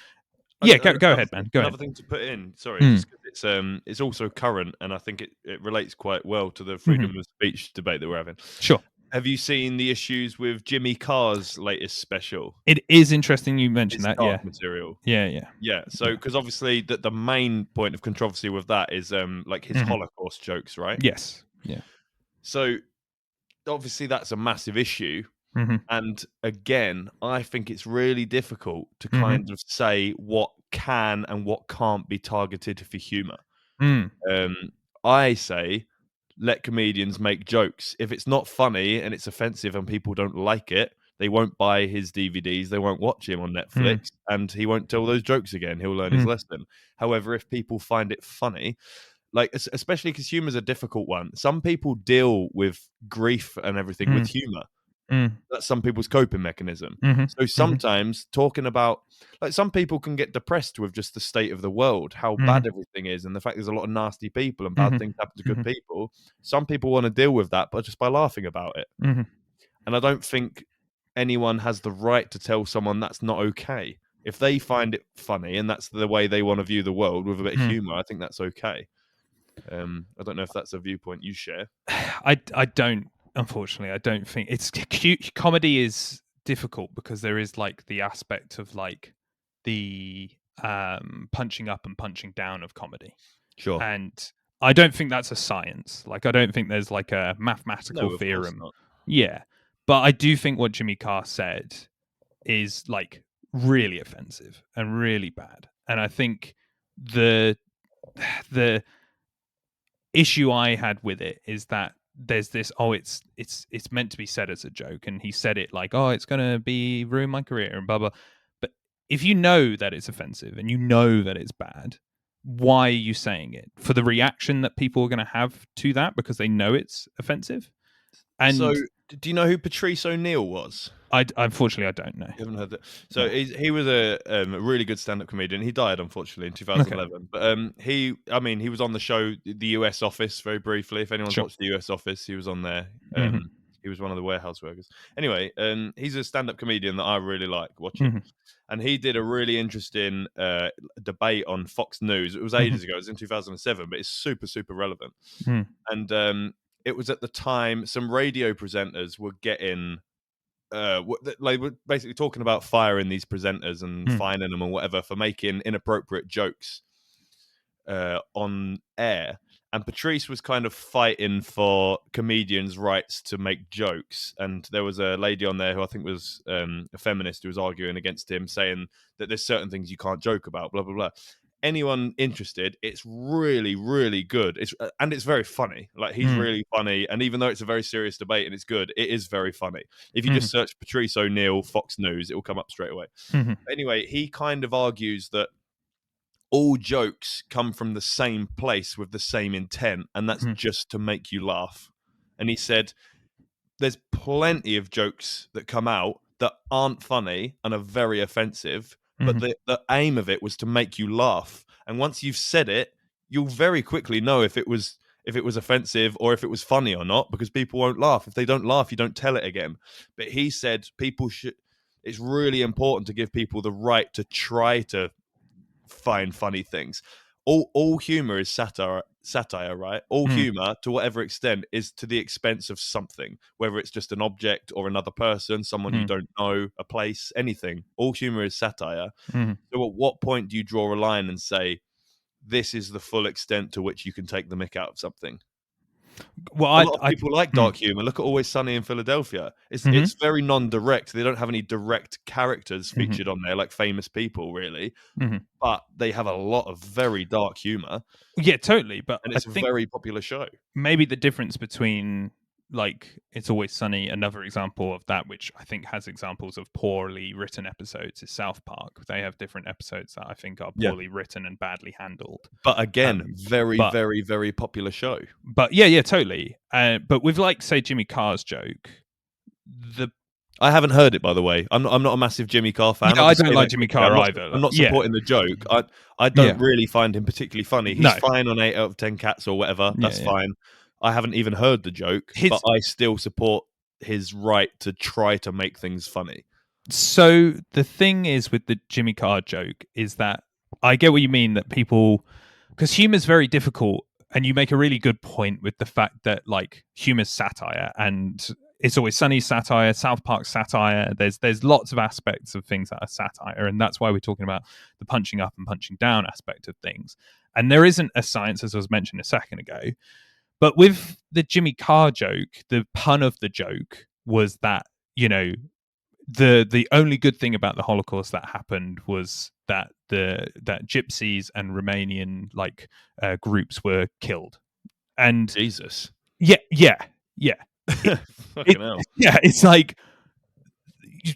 Speaker 1: go ahead, man.
Speaker 2: Another thing to put in, sorry, just because it's also current, and I think it relates quite well to the freedom of speech debate that we're having.
Speaker 1: Sure.
Speaker 2: Have you seen the issues with Jimmy Carr's latest special?
Speaker 1: It is interesting you mentioned that.
Speaker 2: Material.
Speaker 1: Yeah.
Speaker 2: So, because obviously the main point of controversy with that is his Holocaust jokes, right?
Speaker 1: Yes. Yeah.
Speaker 2: So, obviously that's a massive issue. And again, I think it's really difficult to kind of say what can and what can't be targeted for humor. I say, let comedians make jokes. If it's not funny and it's offensive and people don't like it, they won't buy his DVDs, they won't watch him on Netflix, and he won't tell those jokes again. He'll learn his lesson. However, if people find it funny, especially because humor's a difficult one, some people deal with grief and everything with humor. That's some people's coping mechanism. So sometimes talking about, some people can get depressed with just the state of the world, how bad everything is, and the fact there's a lot of nasty people and bad things happen to good people. Some people want to deal with that, but just by laughing about it. And I don't think anyone has the right to tell someone that's not okay. If they find it funny and that's the way they want to view the world with a bit of humor, I think that's okay. I don't know if that's a viewpoint you share.
Speaker 1: I don't. Unfortunately, I don't think it's cute. Comedy is difficult because there is the aspect of the punching up and punching down of comedy.
Speaker 2: Sure.
Speaker 1: And I don't think that's a science. I don't think there's a mathematical theorem. Yeah. But I do think what Jimmy Carr said is really offensive and really bad. And I think the issue I had with it is that there's this it's meant to be said as a joke, and he said it it's gonna be ruin my career and blah blah. But if you know that it's offensive and you know that it's bad, why are you saying it? For the reaction that people are going to have to that because they know it's offensive? And
Speaker 2: so, do you know who Patrice O'Neill was?
Speaker 1: Unfortunately, I don't know.
Speaker 2: You haven't heard that. So he was a really good stand-up comedian. He died unfortunately in 2011. Okay. But he was on the show The US Office very briefly. If anyone's watched The US Office, he was on there. He was one of the warehouse workers. Anyway, he's a stand-up comedian that I really like watching.
Speaker 1: Mm-hmm.
Speaker 2: And he did a really interesting debate on Fox News. It was
Speaker 1: Mm-hmm.
Speaker 2: ages ago. It was in 2007, but it's super, super relevant.
Speaker 1: Mm.
Speaker 2: And it was at the time some radio presenters were getting like we're basically talking about firing these presenters and fining them or whatever for making inappropriate jokes on air. And Patrice was kind of fighting for comedians' rights to make jokes. And there was a lady on there who I think was a feminist who was arguing against him, saying that there's certain things you can't joke about, blah, blah, blah. Anyone interested, it's really, really good. And it's very funny. Like, he's really funny. And even though it's a very serious debate and it's good, it is very funny. If you just search Patrice O'Neill, Fox News, it will come up straight away. Anyway, he kind of argues that all jokes come from the same place with the same intent, and that's just to make you laugh. And he said, there's plenty of jokes that come out that aren't funny and are very offensive, but the aim of it was to make you laugh. And once you've said it, you'll very quickly know if it was offensive or if it was funny or not, because people won't laugh. If they don't laugh, you don't tell it again. But he said it's really important to give people the right to try to find funny things. All humor is satire, right? All humor, to whatever extent, is to the expense of something, whether it's just an object or another person, someone you don't know, a place, anything. All humor is satire. So at what point do you draw a line and say, this is the full extent to which you can take the mick out of something?
Speaker 1: Well,
Speaker 2: a lot of people like dark humor. Look at Always Sunny in Philadelphia. It's very non-direct. They don't have any direct characters featured on there, like famous people, really. But they have a lot of very dark humor.
Speaker 1: Yeah, totally. But
Speaker 2: and it's a very popular show.
Speaker 1: Maybe the difference between, like, It's Always Sunny, another example of that, which I think has examples of poorly written episodes, is South Park. They have different episodes that I think are poorly written and badly handled.
Speaker 2: But again, very, very popular show.
Speaker 1: But yeah, totally. But with, like, say, Jimmy Carr's joke,
Speaker 2: I haven't heard it, by the way. I'm not a massive Jimmy Carr fan.
Speaker 1: Yeah, I don't like Jimmy Carr either.
Speaker 2: I'm not supporting the joke. I don't really find him particularly funny. He's fine on 8 out of 10 Cats or whatever. That's fine. I haven't even heard the joke, but I still support his right to try to make things funny.
Speaker 1: So the thing is with the Jimmy Carr joke is that I get what you mean, that people, because humor's very difficult, and you make a really good point with the fact that, like, humor's satire, and It's Always Sunny satire, South Park satire. There's lots of aspects of things that are satire, and that's why we're talking about the punching up and punching down aspect of things. And there isn't a science, as I was mentioning a second ago. But with the Jimmy Carr joke, the pun of the joke was that, you know, the only good thing about the Holocaust that happened was that that gypsies and Romanian groups were killed. And
Speaker 2: Jesus,
Speaker 1: yeah.
Speaker 2: Fucking hell.
Speaker 1: Yeah, it's like,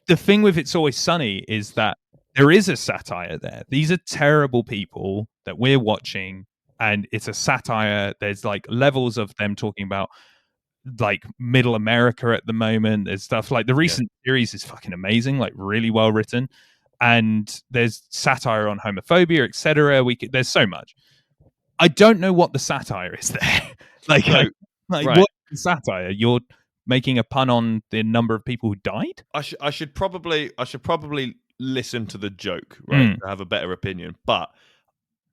Speaker 1: the thing with It's Always Sunny is that there is a satire there. These are terrible people that we're watching, and it's a satire. There's like levels of them talking about, like, middle America at the moment. There's stuff like the recent series is fucking amazing, like really well written, and there's satire on homophobia, etc. There's so much. I don't know what the satire is there.
Speaker 2: Right.
Speaker 1: What's the satire? You're making a pun on the number of people who died?
Speaker 2: I should probably listen to the joke, right, to have a better opinion. But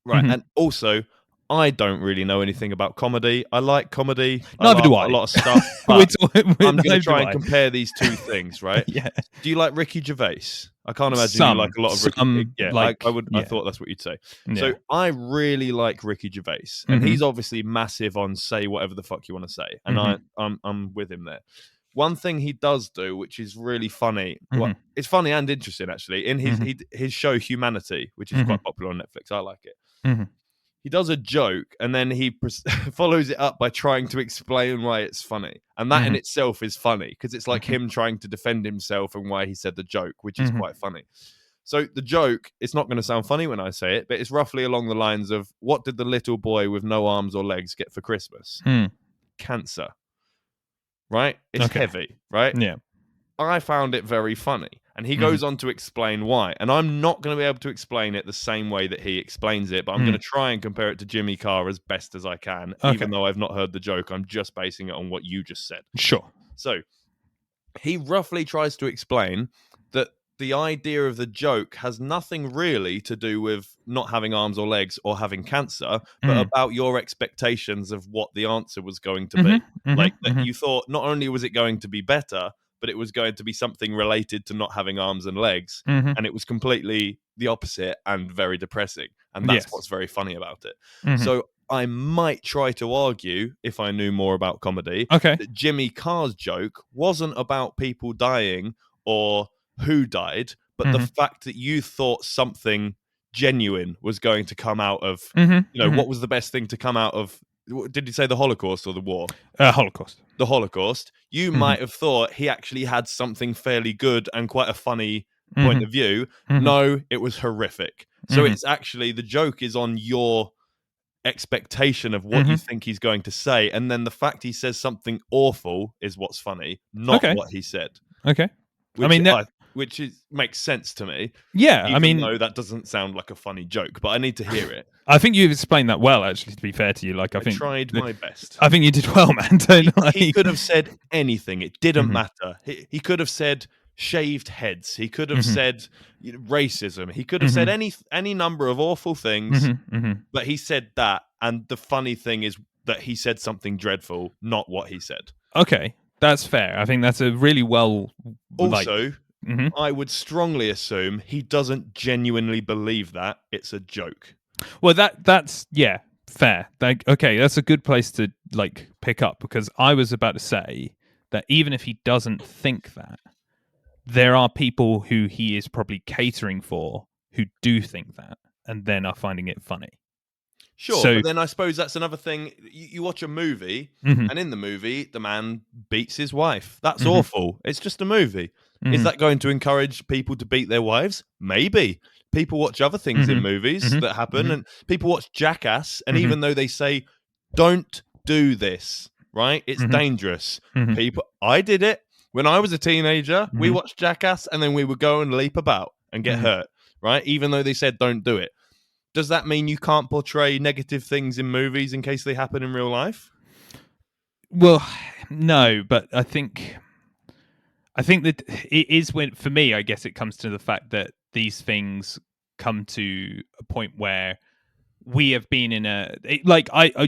Speaker 2: and also, I don't really know anything about comedy. I like comedy.
Speaker 1: Neither do I.
Speaker 2: A lot of stuff. But I'm going to try and compare these two things, right?
Speaker 1: Yeah.
Speaker 2: Do you like Ricky Gervais? I can't imagine you like a lot of Ricky. I thought that's what you'd say. Yeah. So I really like Ricky Gervais, and he's obviously massive on say whatever the fuck you want to say, and I'm with him there. One thing he does do, which is really funny, well, it's funny and interesting actually, in his show Humanity, which is quite popular on Netflix. I like it. He does a joke and then he follows it up by trying to explain why it's funny. And that in itself is funny, because it's like him trying to defend himself and why he said the joke, which is quite funny. So the joke, it's not going to sound funny when I say it, but it's roughly along the lines of, what did the little boy with no arms or legs get for Christmas? Cancer. Right? It's heavy, right?
Speaker 1: Yeah.
Speaker 2: I found it very funny. And he goes on to explain why. And I'm not going to be able to explain it the same way that he explains it, but I'm going to try and compare it to Jimmy Carr as best as I can. Even though I've not heard the joke, I'm just basing it on what you just said.
Speaker 1: Sure.
Speaker 2: So he roughly tries to explain that the idea of the joke has nothing really to do with not having arms or legs or having cancer, but
Speaker 1: Mm.
Speaker 2: about your expectations of what the answer was going to be.
Speaker 1: Mm-hmm,
Speaker 2: Like
Speaker 1: mm-hmm,
Speaker 2: that
Speaker 1: mm-hmm.
Speaker 2: you thought not only was it going to be better, but it was going to be something related to not having arms and legs.
Speaker 1: Mm-hmm.
Speaker 2: And it was completely the opposite and very depressing. And that's
Speaker 1: Yes.
Speaker 2: what's very funny about it.
Speaker 1: Mm-hmm.
Speaker 2: So I might try to argue, if I knew more about comedy,
Speaker 1: Okay.
Speaker 2: that Jimmy Carr's joke wasn't about people dying or who died, but the
Speaker 1: Mm-hmm.
Speaker 2: fact that you thought something genuine was going to come out of,
Speaker 1: Mm-hmm. Mm-hmm.
Speaker 2: what was the best thing to come out of? Did you say the Holocaust or the war?
Speaker 1: Holocaust.
Speaker 2: The Holocaust. You
Speaker 1: Mm-hmm.
Speaker 2: might have thought he actually had something fairly good and quite a funny point
Speaker 1: Mm-hmm.
Speaker 2: of view.
Speaker 1: Mm-hmm.
Speaker 2: No, it was horrific. So
Speaker 1: Mm-hmm.
Speaker 2: it's actually the joke is on your expectation of what
Speaker 1: Mm-hmm.
Speaker 2: you think he's going to say, and then the fact he says something awful is what's funny, not
Speaker 1: Okay.
Speaker 2: what he said,
Speaker 1: Okay. I
Speaker 2: which
Speaker 1: mean that.
Speaker 2: I which is makes sense to me,
Speaker 1: Yeah. I
Speaker 2: even
Speaker 1: mean,
Speaker 2: though that doesn't sound like a funny joke, but I need to hear it.
Speaker 1: I think you've explained that well. Actually, to be fair to you, like
Speaker 2: I tried my best.
Speaker 1: I think you did well, man. Don't
Speaker 2: He
Speaker 1: like.
Speaker 2: could have said anything; it didn't
Speaker 1: Mm-hmm.
Speaker 2: matter. He could have said shaved heads. He could have
Speaker 1: Mm-hmm.
Speaker 2: said racism. He could have said
Speaker 1: Mm-hmm.
Speaker 2: any number of awful things,
Speaker 1: Mm-hmm. Mm-hmm.
Speaker 2: but he said that. And the funny thing is that he said something dreadful, not what he said.
Speaker 1: Okay, that's fair. I think that's a really well, like.
Speaker 2: Also,
Speaker 1: Mm-hmm.
Speaker 2: I would strongly assume he doesn't genuinely believe that it's a joke.
Speaker 1: Well, that's yeah, fair. Like, okay, that's a good place to like pick up because I was about to say that even if he doesn't think that, there are people who he is probably catering for who do think that and then are finding it funny.
Speaker 2: Sure,
Speaker 1: So,
Speaker 2: but then I suppose that's another thing. You watch a movie,
Speaker 1: mm-hmm,
Speaker 2: and in the movie, the man beats his wife. That's
Speaker 1: mm-hmm,
Speaker 2: awful. It's just a movie. Is
Speaker 1: mm-hmm,
Speaker 2: that going to encourage people to beat their wives? Maybe. People watch other things in
Speaker 1: mm-hmm,
Speaker 2: movies that happen,
Speaker 1: mm-hmm,
Speaker 2: and people watch Jackass, and
Speaker 1: mm-hmm,
Speaker 2: even though they say, don't do this, right? It's
Speaker 1: mm-hmm,
Speaker 2: dangerous.
Speaker 1: mm-hmm,
Speaker 2: I did it. When I was a teenager, we
Speaker 1: mm-hmm,
Speaker 2: watched Jackass, and then we would go and leap about and get
Speaker 1: mm-hmm.
Speaker 2: hurt, right? Even though they said don't do it. Does that mean you can't portray negative things in movies in case they happen in real life?
Speaker 1: Well, no, but I think that it is when for me, I guess it comes to the fact that these things come to a point where we have been in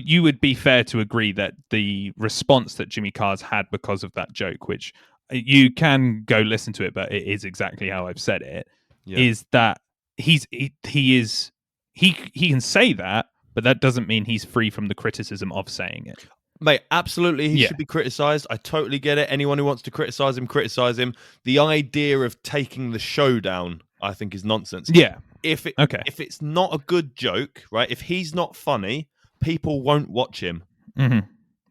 Speaker 1: you would be fair to agree that the response that Jimmy Carr's had because of that joke, which you can go listen to it, but it is exactly how I've said it,
Speaker 2: Yeah.
Speaker 1: is that he can say that, but that doesn't mean he's free from the criticism of saying it.
Speaker 2: Mate, absolutely, he
Speaker 1: Yeah.
Speaker 2: should be criticised. I totally get it. Anyone who wants to criticise him, criticise him. The idea of taking the show down, I think, is nonsense.
Speaker 1: Yeah.
Speaker 2: If
Speaker 1: Okay.
Speaker 2: it's not a good joke, right? If he's not funny, people won't watch him.
Speaker 1: Mm-hmm.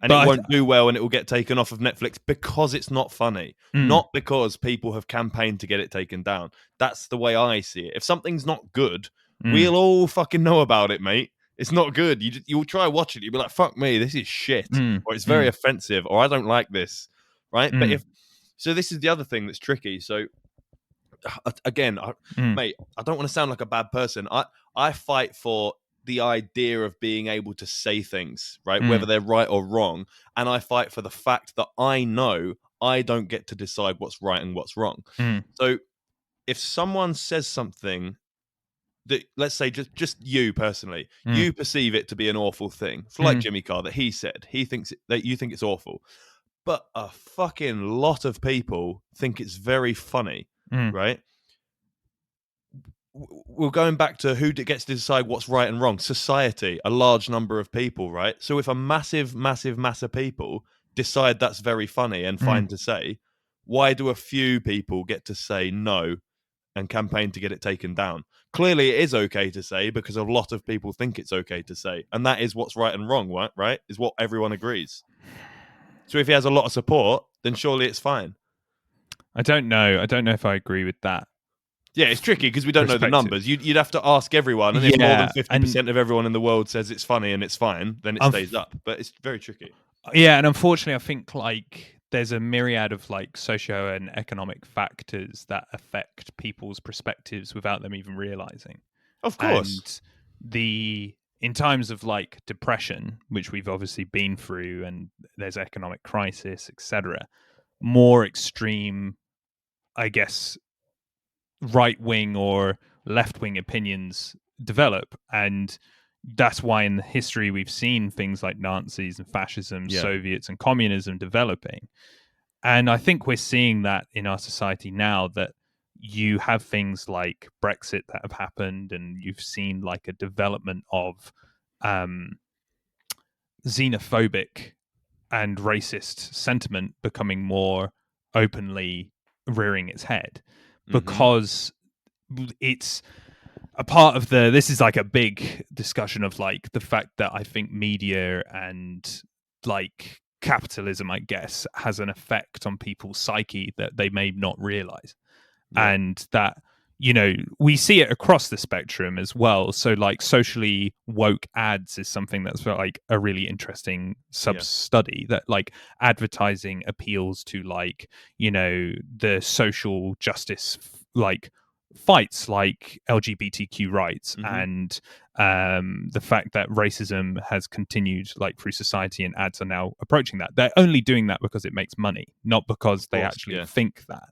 Speaker 2: And it won't do well, and it will get taken off of Netflix because it's not funny, not because people have campaigned to get it taken down. That's the way I see it. If something's not good, we'll all fucking know about it, mate. It's not good. You'll try watching it. You'll be like, "Fuck me, this is shit," or "It's very offensive," or "I don't like this." Right? But this is the other thing that's tricky. So again, mate, I don't want to sound like a bad person. I fight for the idea of being able to say things, right? Whether they're right or wrong. And I fight for the fact that I know I don't get to decide what's right and what's wrong. So if someone says something that, let's say, just you personally, you perceive it to be an awful thing, like Jimmy Carr, that he said, he thinks that you think it's awful. But a fucking lot of people think it's very funny, right? We're going back to who gets to decide what's right and wrong. Society, a large number of people, right? So if a massive mass of people decide that's very funny and fine to say, why do a few people get to say no and campaign to get it taken down? Clearly it is okay to say because a lot of people think it's okay to say. And that is what's right and wrong, right? Is what everyone agrees. So if he has a lot of support, then surely it's fine.
Speaker 1: I don't know. I don't know if I agree with that.
Speaker 2: Yeah, it's tricky because we don't know the numbers. You'd have to ask everyone, and if more than 50% of everyone in the world says it's funny and it's fine, then it stays up. But it's very tricky.
Speaker 1: Yeah, and unfortunately, I think like there's a myriad of like socio and economic factors that affect people's perspectives without them even realizing.
Speaker 2: Of course.
Speaker 1: And in times of like depression, which we've obviously been through, and there's economic crisis, etc. more extreme, I guess, right wing or left wing opinions develop. And that's why in history we've seen things like Nazis and fascism,
Speaker 2: Yeah.
Speaker 1: Soviets and communism developing. And I think we're seeing that in our society now, that you have things like Brexit that have happened, and you've seen like a development of um, xenophobic and racist sentiment becoming more openly rearing its head,
Speaker 2: Mm-hmm.
Speaker 1: because it's a part of the this is like a big discussion of like the fact that I think media and like capitalism, I guess, has an effect on people's psyche that they may not realize.
Speaker 2: Yeah.
Speaker 1: And that, we see it across the spectrum as well. So like socially woke ads is something that's like a really interesting sub
Speaker 2: Yeah.
Speaker 1: study, that like advertising appeals to like, the social justice like fights, like LGBTQ rights,
Speaker 2: Mm-hmm.
Speaker 1: and the fact that racism has continued like through society, and ads are now approaching that. They're only doing that because it makes money, not because
Speaker 2: Of
Speaker 1: they
Speaker 2: course.
Speaker 1: actually
Speaker 2: Yeah.
Speaker 1: think that.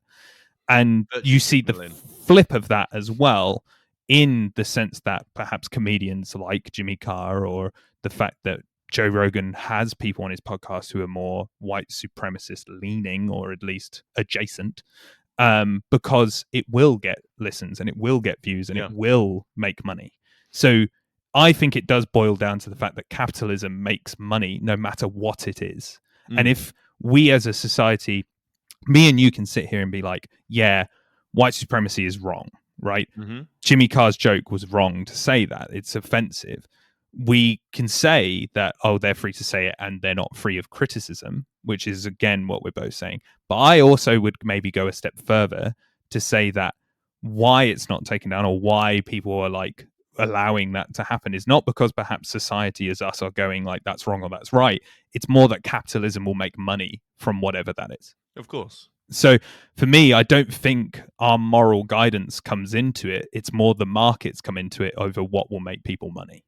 Speaker 1: And you
Speaker 2: Virtue
Speaker 1: see the
Speaker 2: signaling.
Speaker 1: flip of that as well, in the sense that perhaps comedians like Jimmy Carr, or the fact that Joe Rogan has people on his podcast who are more white supremacist leaning, or at least adjacent, because it will get listens and it will get views and it
Speaker 2: Yeah.
Speaker 1: will make money. So I think it does boil down to the fact that capitalism makes money no matter what it is. And
Speaker 2: Mm.
Speaker 1: if we as a society, me and you, can sit here and be like, yeah, white supremacy is wrong, right?
Speaker 2: Mm-hmm.
Speaker 1: Jimmy Carr's joke was wrong to say that. It's offensive. We can say that, oh, they're free to say it and they're not free of criticism, which is, again, what we're both saying. But I also would maybe go a step further to say that why it's not taken down, or why people are like allowing that to happen, is not because perhaps society as us are going like that's wrong or that's right. It's more that capitalism will make money from whatever that is.
Speaker 2: Of course.
Speaker 1: So for me, I don't think our moral guidance comes into it. It's more the markets come into it over what will make people money.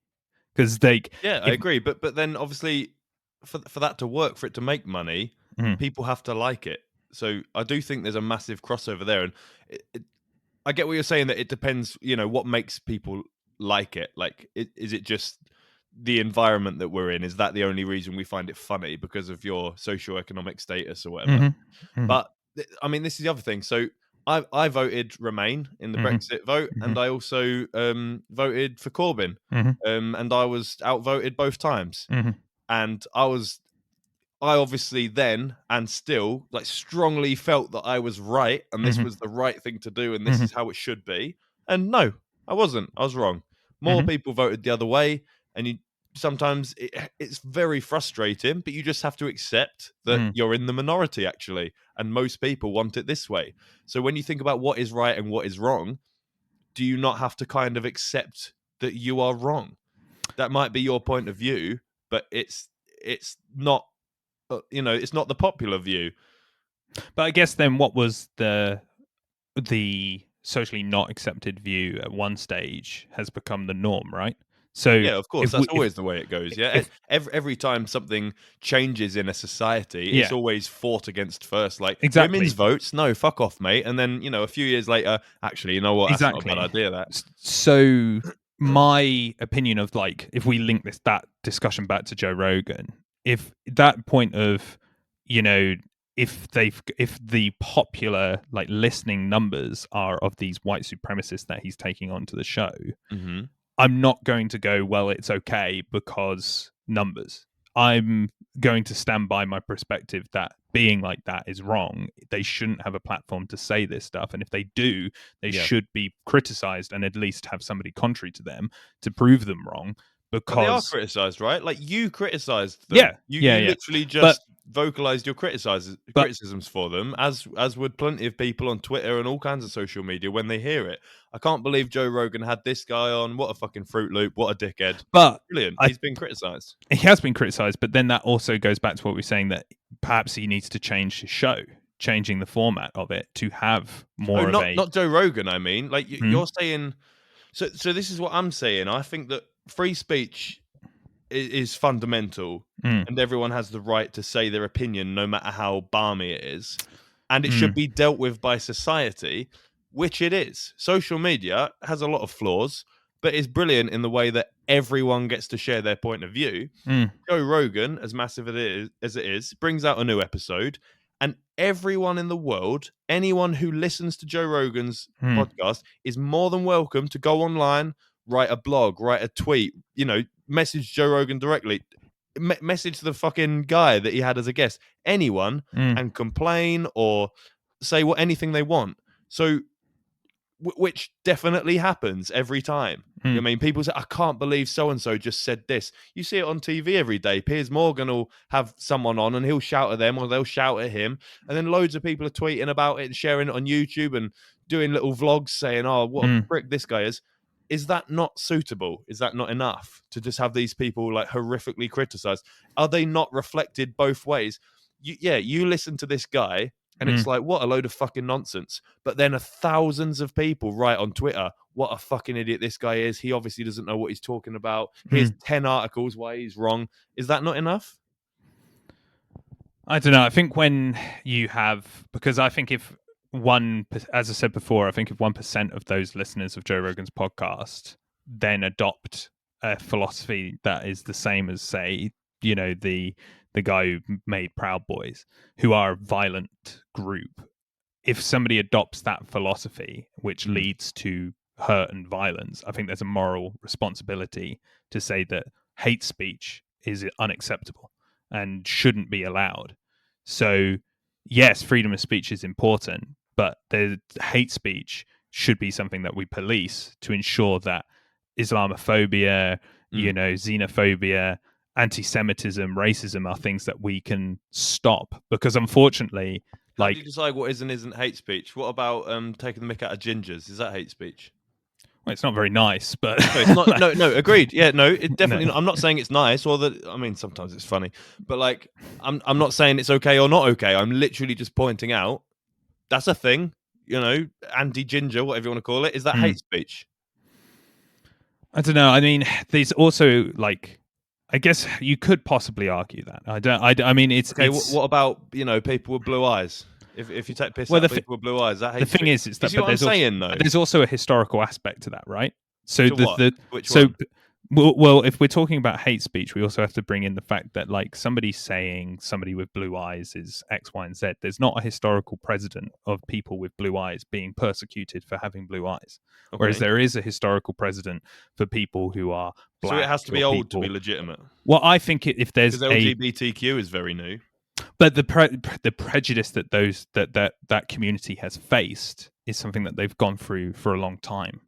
Speaker 1: Because
Speaker 2: Yeah, I
Speaker 1: if
Speaker 2: agree. But then obviously, for that to work, for it to make money,
Speaker 1: mm,
Speaker 2: people have to like it. So I do think there's a massive crossover there, and I get what you're saying, that it depends. What makes people like it. Like, is it just the environment that we're in? Is that the only reason we find it funny, because of your socioeconomic status or whatever?
Speaker 1: mhm, mhm,
Speaker 2: But I mean, this is the other thing. So I voted Remain in the
Speaker 1: mhm,
Speaker 2: Brexit vote, and
Speaker 1: mhm,
Speaker 2: I also voted for Corbyn,
Speaker 1: mhm,
Speaker 2: and I was outvoted both times.
Speaker 1: mhm,
Speaker 2: And I obviously then and still like strongly felt that I was right, and this
Speaker 1: mhm,
Speaker 2: was the right thing to do, and this
Speaker 1: mhm,
Speaker 2: is how it should be. And no, I wasn't. I was wrong. More
Speaker 1: mhm,
Speaker 2: people voted the other way, and sometimes it's very frustrating, but you just have to accept that
Speaker 1: mhm.
Speaker 2: you're in the minority, actually, and most people want it this way. So when you think about what is right and what is wrong, do you not have to kind of accept that you are wrong? That might be your point of view, but it's not. It's not the popular view.
Speaker 1: But I guess then, what was the socially not accepted view at one stage has become the norm, right? So
Speaker 2: Yeah, of course,
Speaker 1: if we
Speaker 2: that's always the way it goes. Yeah,
Speaker 1: if
Speaker 2: every time something changes in a society, it's
Speaker 1: yeah,
Speaker 2: always fought against first. Like women's
Speaker 1: exactly.
Speaker 2: votes, no, fuck off, mate. And then a few years later, actually, you know what? That's not a bad
Speaker 1: Exactly.
Speaker 2: idea. That.
Speaker 1: So my opinion of like, if we link that discussion back to Joe Rogan, if that point of, you know, if the popular like listening numbers are of these white supremacists that he's taking onto the show,
Speaker 2: Hmm.
Speaker 1: I'm not going to go, well, it's okay because numbers. I'm going to stand by my perspective that being like that is wrong. They shouldn't have a platform to say this stuff. And if they do, they
Speaker 2: Yeah,
Speaker 1: should be criticized and at least have somebody contrary to them to prove them wrong.
Speaker 2: but they are
Speaker 1: Because,
Speaker 2: criticized, right? Like you criticized them.
Speaker 1: yeah,
Speaker 2: You
Speaker 1: yeah,
Speaker 2: you
Speaker 1: yeah.
Speaker 2: literally
Speaker 1: But,
Speaker 2: just vocalized your
Speaker 1: but,
Speaker 2: criticisms for them, as would plenty of people on Twitter and all kinds of social media when they hear it. I can't believe Joe Rogan had this guy on. What a fucking Fruit Loop. What a dickhead.
Speaker 1: but
Speaker 2: Brilliant.
Speaker 1: I
Speaker 2: He's been criticized.
Speaker 1: he has been criticized, but then that also goes back to what we are saying, that perhaps he needs to change his show, changing the format of it to have
Speaker 2: Oh,
Speaker 1: more of
Speaker 2: not
Speaker 1: a.
Speaker 2: not Joe Rogan. I mean, like
Speaker 1: Hmm?
Speaker 2: you're saying. So this is what I'm saying. I think that free speech is fundamental, and everyone has the right to say their opinion, no matter how balmy it is, and it should be dealt with by society, which it is. Social media has a lot of flaws, but it's brilliant in the way that everyone gets to share their point of view. Joe Rogan, as massive as it is, brings out a new episode, and everyone in the world, anyone who listens to Joe Rogan's podcast, is more than welcome to go online, write a blog, write a tweet, message Joe Rogan directly, message the fucking guy that he had as a guest, anyone, and complain or say anything they want. So, which definitely happens every time. I mean, people say, I can't believe so-and-so just said this. You see it on TV every day. Piers Morgan will have someone on and he'll shout at them or they'll shout at him. And then loads of people are tweeting about it and sharing it on YouTube and doing little vlogs saying, oh, what a prick this guy is. Is that not suitable? Is that not enough to just have these people like horrifically criticized? Are they not reflected both ways? You listen to this guy and it's like, what a load of fucking nonsense. But then thousands of people write on Twitter, what a fucking idiot this guy is. He obviously doesn't know what he's talking about. Here's 10 articles why he's wrong. Is that not enough?
Speaker 1: I don't know. I think when you have, because I think if as I said before, I think if 1% of those listeners of Joe Rogan's podcast then adopt a philosophy that is the same as, say, the guy who made Proud Boys, who are a violent group, if somebody adopts that philosophy, which leads to hurt and violence, I think there's a moral responsibility to say that hate speech is unacceptable and shouldn't be allowed. So, yes, freedom of speech is important, but the hate speech should be something that we police to ensure that Islamophobia, xenophobia, anti-Semitism, racism are things that we can stop. Because unfortunately,
Speaker 2: how do you decide what is and isn't hate speech? What about taking the mick out of gingers? Is that hate speech?
Speaker 1: Well, it's not very nice, but
Speaker 2: no, it's not. No, agreed. Yeah, no, it definitely. No. I'm not saying it's nice, or that. I mean, sometimes it's funny, but like, I'm not saying it's okay or not okay. I'm literally just pointing out that's a thing. Anti-ginger, whatever you want to call it, is that hate speech?
Speaker 1: I don't know. I mean, there's also I guess you could possibly argue that. I mean, it's
Speaker 2: okay.
Speaker 1: It's,
Speaker 2: what about people with blue eyes? If you take piss out of people with blue eyes, that hate
Speaker 1: the thing
Speaker 2: speech?
Speaker 1: is that there's also a historical aspect to that, right? So
Speaker 2: Which one?
Speaker 1: Well, if we're talking about hate speech, we also have to bring in the fact that somebody saying somebody with blue eyes is X, Y, and Z. There's not a historical precedent of people with blue eyes being persecuted for having blue eyes, whereas there is a historical precedent for people who are black.
Speaker 2: So it has to be old to be legitimate.
Speaker 1: Well, I think if there's
Speaker 2: because LGBTQ is very new,
Speaker 1: but the prejudice that that community has faced is something that they've gone through for a long time.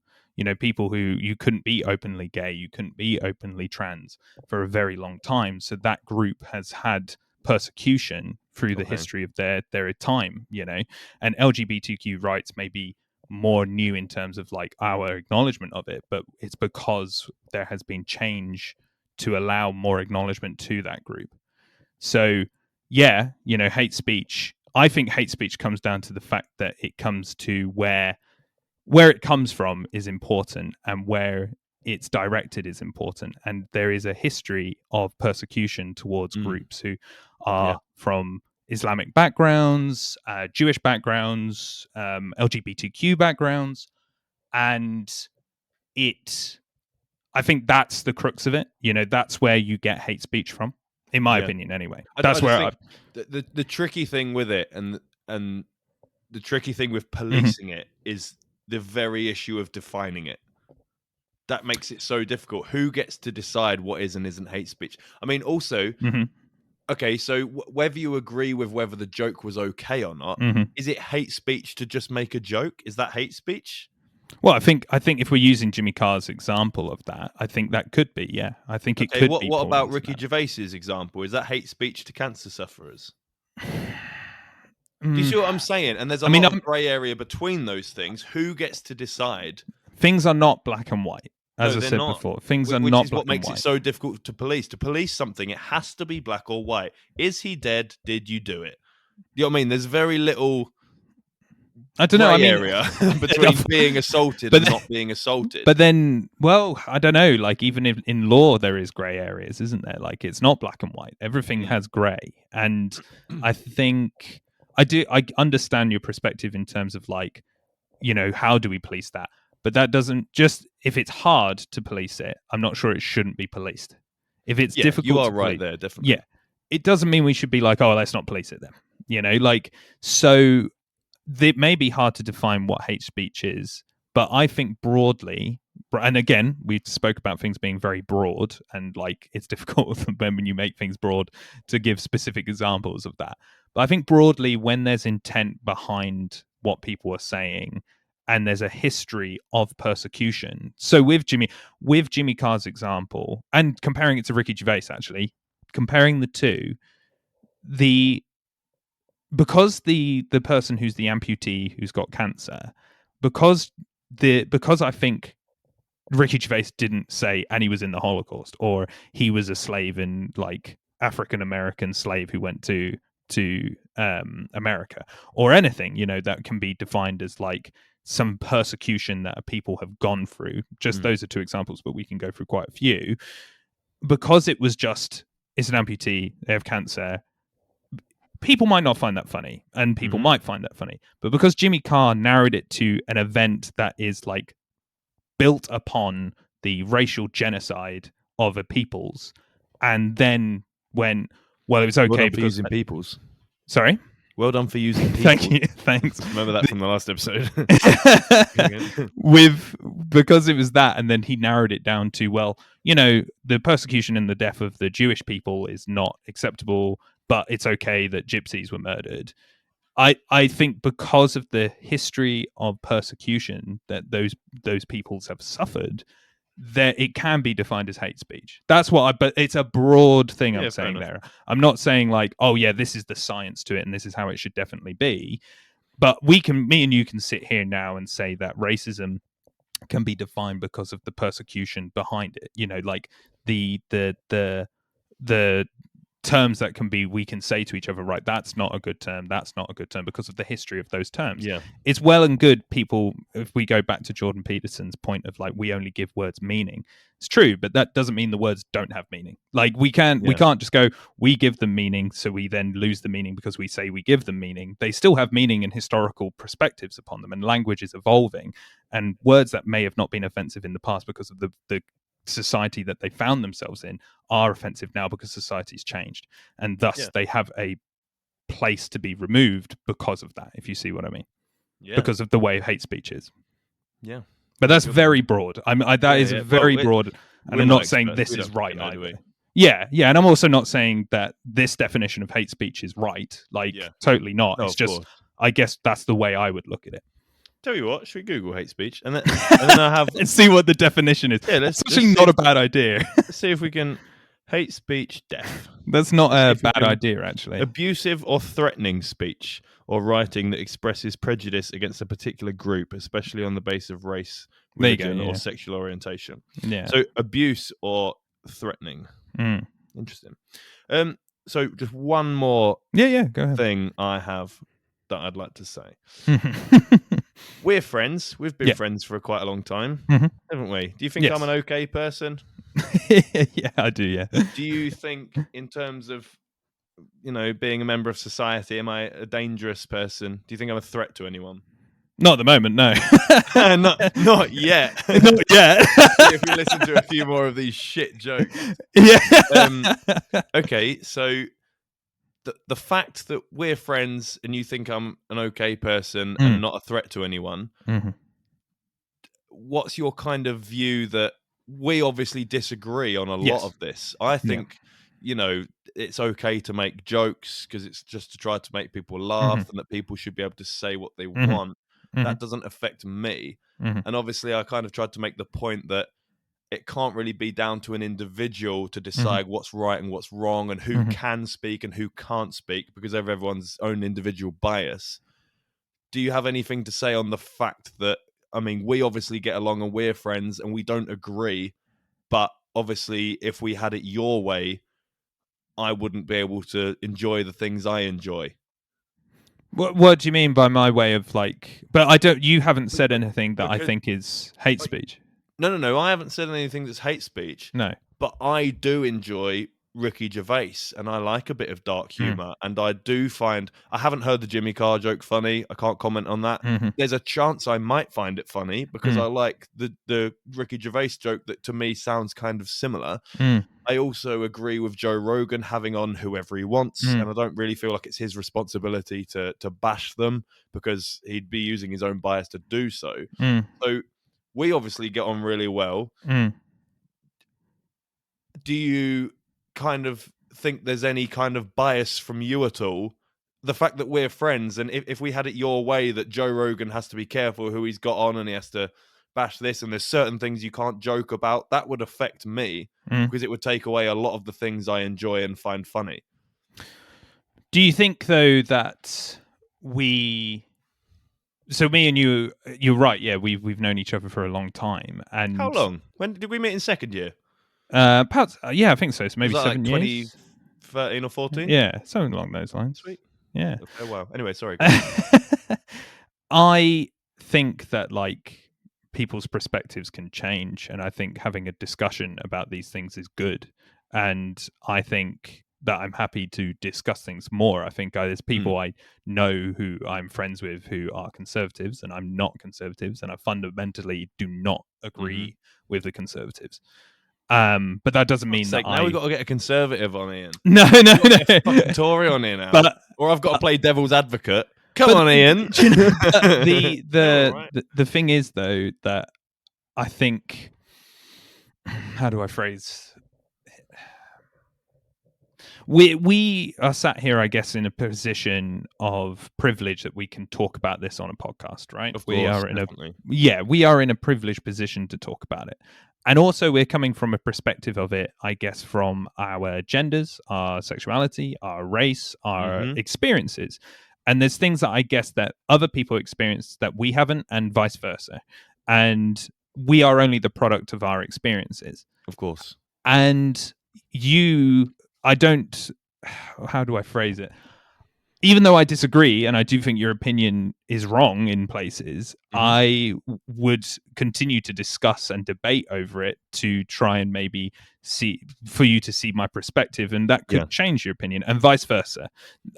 Speaker 1: People who you couldn't be openly gay, you couldn't be openly trans for a very long time. So that group has had persecution through the history of their time, and LGBTQ rights may be more new in terms of our acknowledgement of it, but it's because there has been change to allow more acknowledgement to that group. So yeah, hate speech. I think hate speech comes down to the fact that it comes to where it comes from is important, and where it's directed is important. And there is a history of persecution towards groups who are from Islamic backgrounds, Jewish backgrounds, LGBTQ backgrounds. And I think that's the crux of it. That's where you get hate speech from, in my opinion, anyway. That's where
Speaker 2: the tricky thing with it, and the tricky thing with policing it is the very issue of defining it. That makes it so difficult. Who gets to decide what is and isn't hate speech? I mean, also, okay, so whether you agree with whether the joke was okay or not, is it hate speech to just make a joke? Is that hate speech?
Speaker 1: Well, I think if we're using Jimmy Carr's example of that, I think that could be, yeah. I think it could be.
Speaker 2: What about Ricky Gervais's example? Is that hate speech to cancer sufferers? Do you see what I'm saying? And there's a lot of grey area between those things. Who gets to decide?
Speaker 1: Things are not black and white, as I said before. Things are not black and white. Which is what
Speaker 2: makes it so difficult to police. To police something, it has to be black or white. Is he dead? Did you do it? You know what I mean? There's very little
Speaker 1: I don't know. I mean,
Speaker 2: area between being assaulted and not being assaulted.
Speaker 1: But then, well, I don't know. Like, even if in law there is grey areas, isn't there? Like, it's not black and white. Everything has grey, and I think I understand your perspective in terms of like, how do we police that? But that doesn't just if it's hard to police it. I'm not sure it shouldn't be policed. If it's difficult,
Speaker 2: you are
Speaker 1: to
Speaker 2: right
Speaker 1: police,
Speaker 2: there, definitely.
Speaker 1: Yeah, it doesn't mean we should be like, oh, let's not police it then. Like so. It may be hard to define what hate speech is, but I think broadly, and again, we spoke about things being very broad, and like it's difficult when you make things broad to give specific examples of that. But I think broadly, when there's intent behind what people are saying, and there's a history of persecution. So with Jimmy Carr's example, and comparing it to Ricky Gervais, actually comparing the two, the because the person who's the amputee who's got cancer, because I think Ricky Gervais didn't say and he was in the Holocaust or he was a slave in like African American slave who went to America or anything, that can be defined as like some persecution that people have gone through. Just those are two examples, but we can go through quite a few. Because it was just it's an amputee, they have cancer, people might not find that funny and people might find that funny, but because Jimmy Carr narrowed it to an event that is like built upon the racial genocide of a peoples, and then when it was okay
Speaker 2: well done
Speaker 1: because
Speaker 2: for using peoples.
Speaker 1: Sorry,
Speaker 2: well done for using peoples.
Speaker 1: Thank you, thanks.
Speaker 2: Remember that from the last episode.
Speaker 1: Because it was that, and then he narrowed it down to the persecution and the death of the Jewish people is not acceptable, but it's okay that gypsies were murdered. I think because of the history of persecution that those peoples have suffered, that it can be defined as hate speech. That's what but it's a broad thing I'm saying there. I'm not saying like, oh yeah, this is the science to it and this is how it should definitely be. But me and you can sit here now and say that racism can be defined because of the persecution behind it. Like the terms that we can say to each other, right, that's not a good term, because of the history of those terms.
Speaker 2: Yeah,
Speaker 1: it's well and good people, if we go back to Jordan Peterson's point of like we only give words meaning, it's true, but that doesn't mean the words don't have meaning. Like we can't just go we give them meaning so we then lose the meaning because we say we give them meaning. They still have meaning and historical perspectives upon them, and language is evolving, and words that may have not been offensive in the past because of the society that they found themselves in are offensive now because society's changed, and thus they have a place to be removed because of that, if you see what I mean. Because of the way hate speech is. But that's very broad. That is very broad, and I'm not saying this is right either. And I'm also not saying that this definition of hate speech is right. Totally not. It's just I guess that's the way I would look at it.
Speaker 2: Tell you what, should we Google hate speech and then I have
Speaker 1: and see what the definition is? That's actually not a bad idea.
Speaker 2: Let's see if we can hate speech deaf.
Speaker 1: That's not a bad idea, actually.
Speaker 2: Abusive or threatening speech or writing that expresses prejudice against a particular group, especially on the basis of race, religion, or sexual orientation. So abuse or threatening. Interesting. So just one more
Speaker 1: go ahead.
Speaker 2: thing I have that I'd like to say. We're friends. We've been friends for quite a long time, haven't we? Do you think I'm an okay person?
Speaker 1: Yeah, I do, yeah.
Speaker 2: Do you think in terms of, being a member of society, am I a dangerous person? Do you think I'm a threat to anyone?
Speaker 1: Not at the moment, no.
Speaker 2: not yet.
Speaker 1: Not yet.
Speaker 2: If we listen to a few more of these shit jokes.
Speaker 1: Yeah.
Speaker 2: Okay, so the fact that we're friends and you think I'm an okay person and not a threat to anyone, what's your kind of view that we obviously disagree on a lot of this? I think, it's okay to make jokes because it's just to try to make people laugh and that people should be able to say what they want. That doesn't affect me. And obviously I kind of tried to make the point that it can't really be down to an individual to decide what's right and what's wrong and who can speak and who can't speak because of everyone's own individual bias. Do you have anything to say on the fact that, we obviously get along and we're friends and we don't agree, but obviously if we had it your way, I wouldn't be able to enjoy the things I enjoy?
Speaker 1: What do you mean by my way of like? But I don't. You haven't said anything that I
Speaker 2: Because
Speaker 1: think is hate speech.
Speaker 2: no. I haven't said anything that's hate speech.
Speaker 1: No.
Speaker 2: But I do enjoy Ricky Gervais, and I like a bit of dark humor. And I do find I haven't heard the Jimmy Carr joke funny. I can't comment on that.
Speaker 1: Mm-hmm.
Speaker 2: There's a chance I might find it funny because I like the Ricky Gervais joke that to me sounds kind of similar. I also agree with Joe Rogan having on whoever he wants, and I don't really feel like it's his responsibility to bash them because he'd be using his own bias to do so. So we obviously get on really well. Do you kind of think there's any kind of bias from you at all? The fact that we're friends, and if we had it your way that Joe Rogan has to be careful who he's got on and he has to bash this, and there's certain things you can't joke about, that would affect me because it would take away a lot of the things I enjoy and find funny.
Speaker 1: Do you think, though, that me and you're right, yeah, we've known each other for a long time. And
Speaker 2: how long? When did we meet in second year?
Speaker 1: Perhaps, yeah, I think so. So maybe
Speaker 2: was that
Speaker 1: 7
Speaker 2: like
Speaker 1: years.
Speaker 2: 2013 or 14?
Speaker 1: Yeah, something along those lines.
Speaker 2: Sweet.
Speaker 1: Yeah.
Speaker 2: Oh, wow. Anyway, sorry.
Speaker 1: I think that like people's perspectives can change, and I think having a discussion about these things is good. And I think that I'm happy to discuss things more. I think there's people I know who I'm friends with who are conservatives, and I'm not conservatives, and I fundamentally do not agree with the conservatives. But that doesn't mean that
Speaker 2: now we've got to get a conservative on Ian.
Speaker 1: No.
Speaker 2: A fucking Tory on here now. Or I've got to play devil's advocate. Come on, Ian.
Speaker 1: You know, the thing is, though, that I think, how do I phrase? We are sat here, I guess, in a position of privilege that we can talk about this on a podcast, right?
Speaker 2: Of course,
Speaker 1: we are in a privileged position to talk about it. And also we're coming from a perspective of it, I guess, from our genders, our sexuality, our race, our experiences. And there's things that I guess that other people experience that we haven't, and vice versa. And we are only the product of our experiences.
Speaker 2: Of course.
Speaker 1: And how do I phrase it? Even though I disagree, and I do think your opinion is wrong in places, I would continue to discuss and debate over it to try and maybe for you to see my perspective, and that could change your opinion, and vice versa.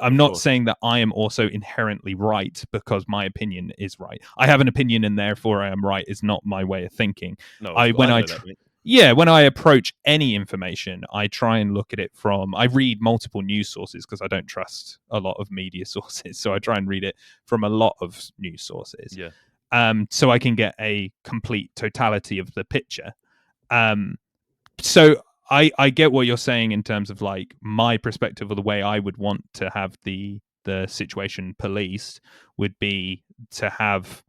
Speaker 1: I'm not saying that I am also inherently right because my opinion is right. I have an opinion, and therefore I am right is not my way of thinking.
Speaker 2: No,
Speaker 1: when I approach any information, I try and look at it I read multiple news sources because I don't trust a lot of media sources. So I try and read it from a lot of news sources.
Speaker 2: Yeah.
Speaker 1: So I can get a complete totality of the picture. So I get what you're saying in terms of like my perspective, or the way I would want to have the situation policed would be to have.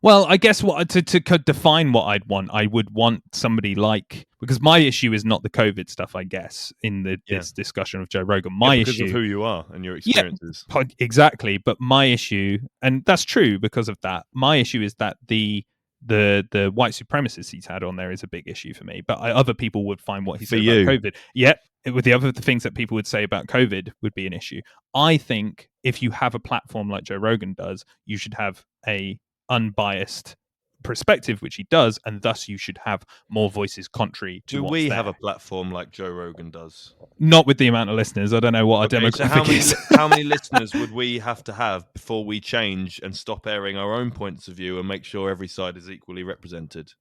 Speaker 1: Well, I guess to define what I would want somebody like, because my issue is not the COVID stuff, I guess, in this discussion of Joe Rogan. My
Speaker 2: because
Speaker 1: issue
Speaker 2: of who you are and your experiences.
Speaker 1: Yeah, exactly. But my issue, and that's true because of that, my issue is that the white supremacists he's had on there is a big issue for me. But other people would find what he said about COVID. Yeah, with the other things that people would say about COVID would be an issue. I think if you have a platform like Joe Rogan does, you should have a unbiased perspective, which he does, and thus you should have more voices contrary to what's there.
Speaker 2: Do we have a platform like Joe Rogan does?
Speaker 1: Not with the amount of listeners. I don't know what our demographic is.
Speaker 2: How many listeners would we have to have before we change and stop airing our own points of view and make sure every side is equally represented?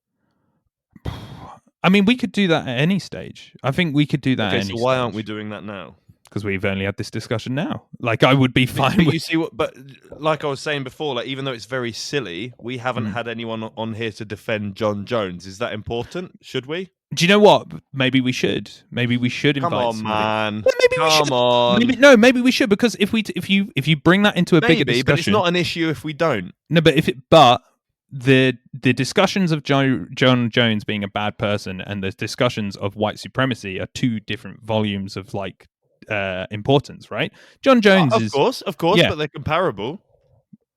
Speaker 1: I mean, we could do that at any stage. I think we could do that at any stage.
Speaker 2: Why aren't we doing that now?
Speaker 1: Because we've only had this discussion now. Like, I would be fine.
Speaker 2: You see what? But like I was saying before, like even though it's very silly, we haven't had anyone on here to defend John Jones. Is that important? Should we?
Speaker 1: Do you know what? Maybe we should. Maybe we should invite.
Speaker 2: Come on,
Speaker 1: somebody.
Speaker 2: man.
Speaker 1: Well, maybe we should. On. Maybe we should, because if you bring that into a bigger discussion,
Speaker 2: but it's not an issue if we don't.
Speaker 1: No, but the discussions of John Jones being a bad person and the discussions of white supremacy are two different volumes of like importance, right? John Jones
Speaker 2: of course, but they're comparable.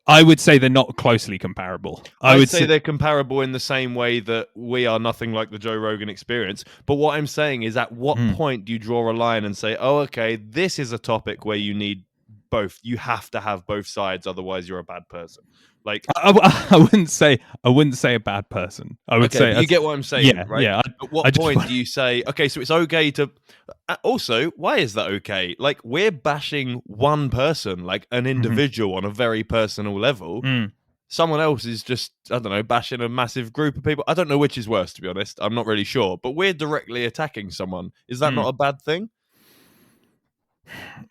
Speaker 1: I would say they're not closely comparable.
Speaker 2: I would say they're comparable in the same way that we are nothing like the Joe Rogan Experience. But what I'm saying is, at what point do you draw a line and say, oh, okay, this is a topic where you need both. You have to have both sides, otherwise you're a bad person. Like,
Speaker 1: I wouldn't say a bad person. I would
Speaker 2: okay,
Speaker 1: say
Speaker 2: but you get what I'm saying, right?
Speaker 1: yeah.
Speaker 2: At what point do you say, okay, so it's okay to? Also, why is that okay? Like, we're bashing one person, like an individual, on a very personal level. Someone else is just, I don't know, bashing a massive group of people. I don't know which is worse, to be honest. I'm not really sure. But we're directly attacking someone. Is that not a bad thing?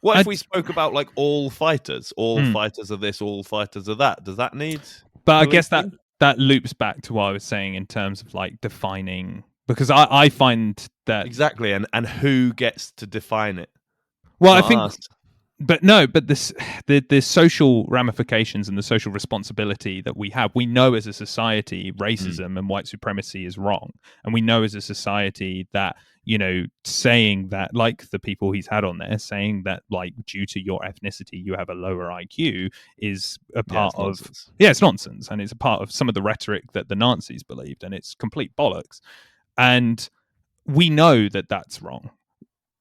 Speaker 2: What if we spoke about like all fighters? All fighters are this, all fighters are that. Does that need
Speaker 1: But I guess
Speaker 2: policing?
Speaker 1: that loops back to what I was saying in terms of like defining, because I find that
Speaker 2: Exactly, and who gets to define it?
Speaker 1: well, I
Speaker 2: Not
Speaker 1: think
Speaker 2: us.
Speaker 1: but no, but the social ramifications and the social responsibility that we have, we know as a society racism and white supremacy is wrong, and we know as a society that, you know, saying that, like the people he's had on there, saying that like due to your ethnicity you have a lower IQ is a part of
Speaker 2: Nonsense.
Speaker 1: it's nonsense, and it's a part of some of the rhetoric that the Nazis believed, and it's complete bollocks, and we know that that's wrong.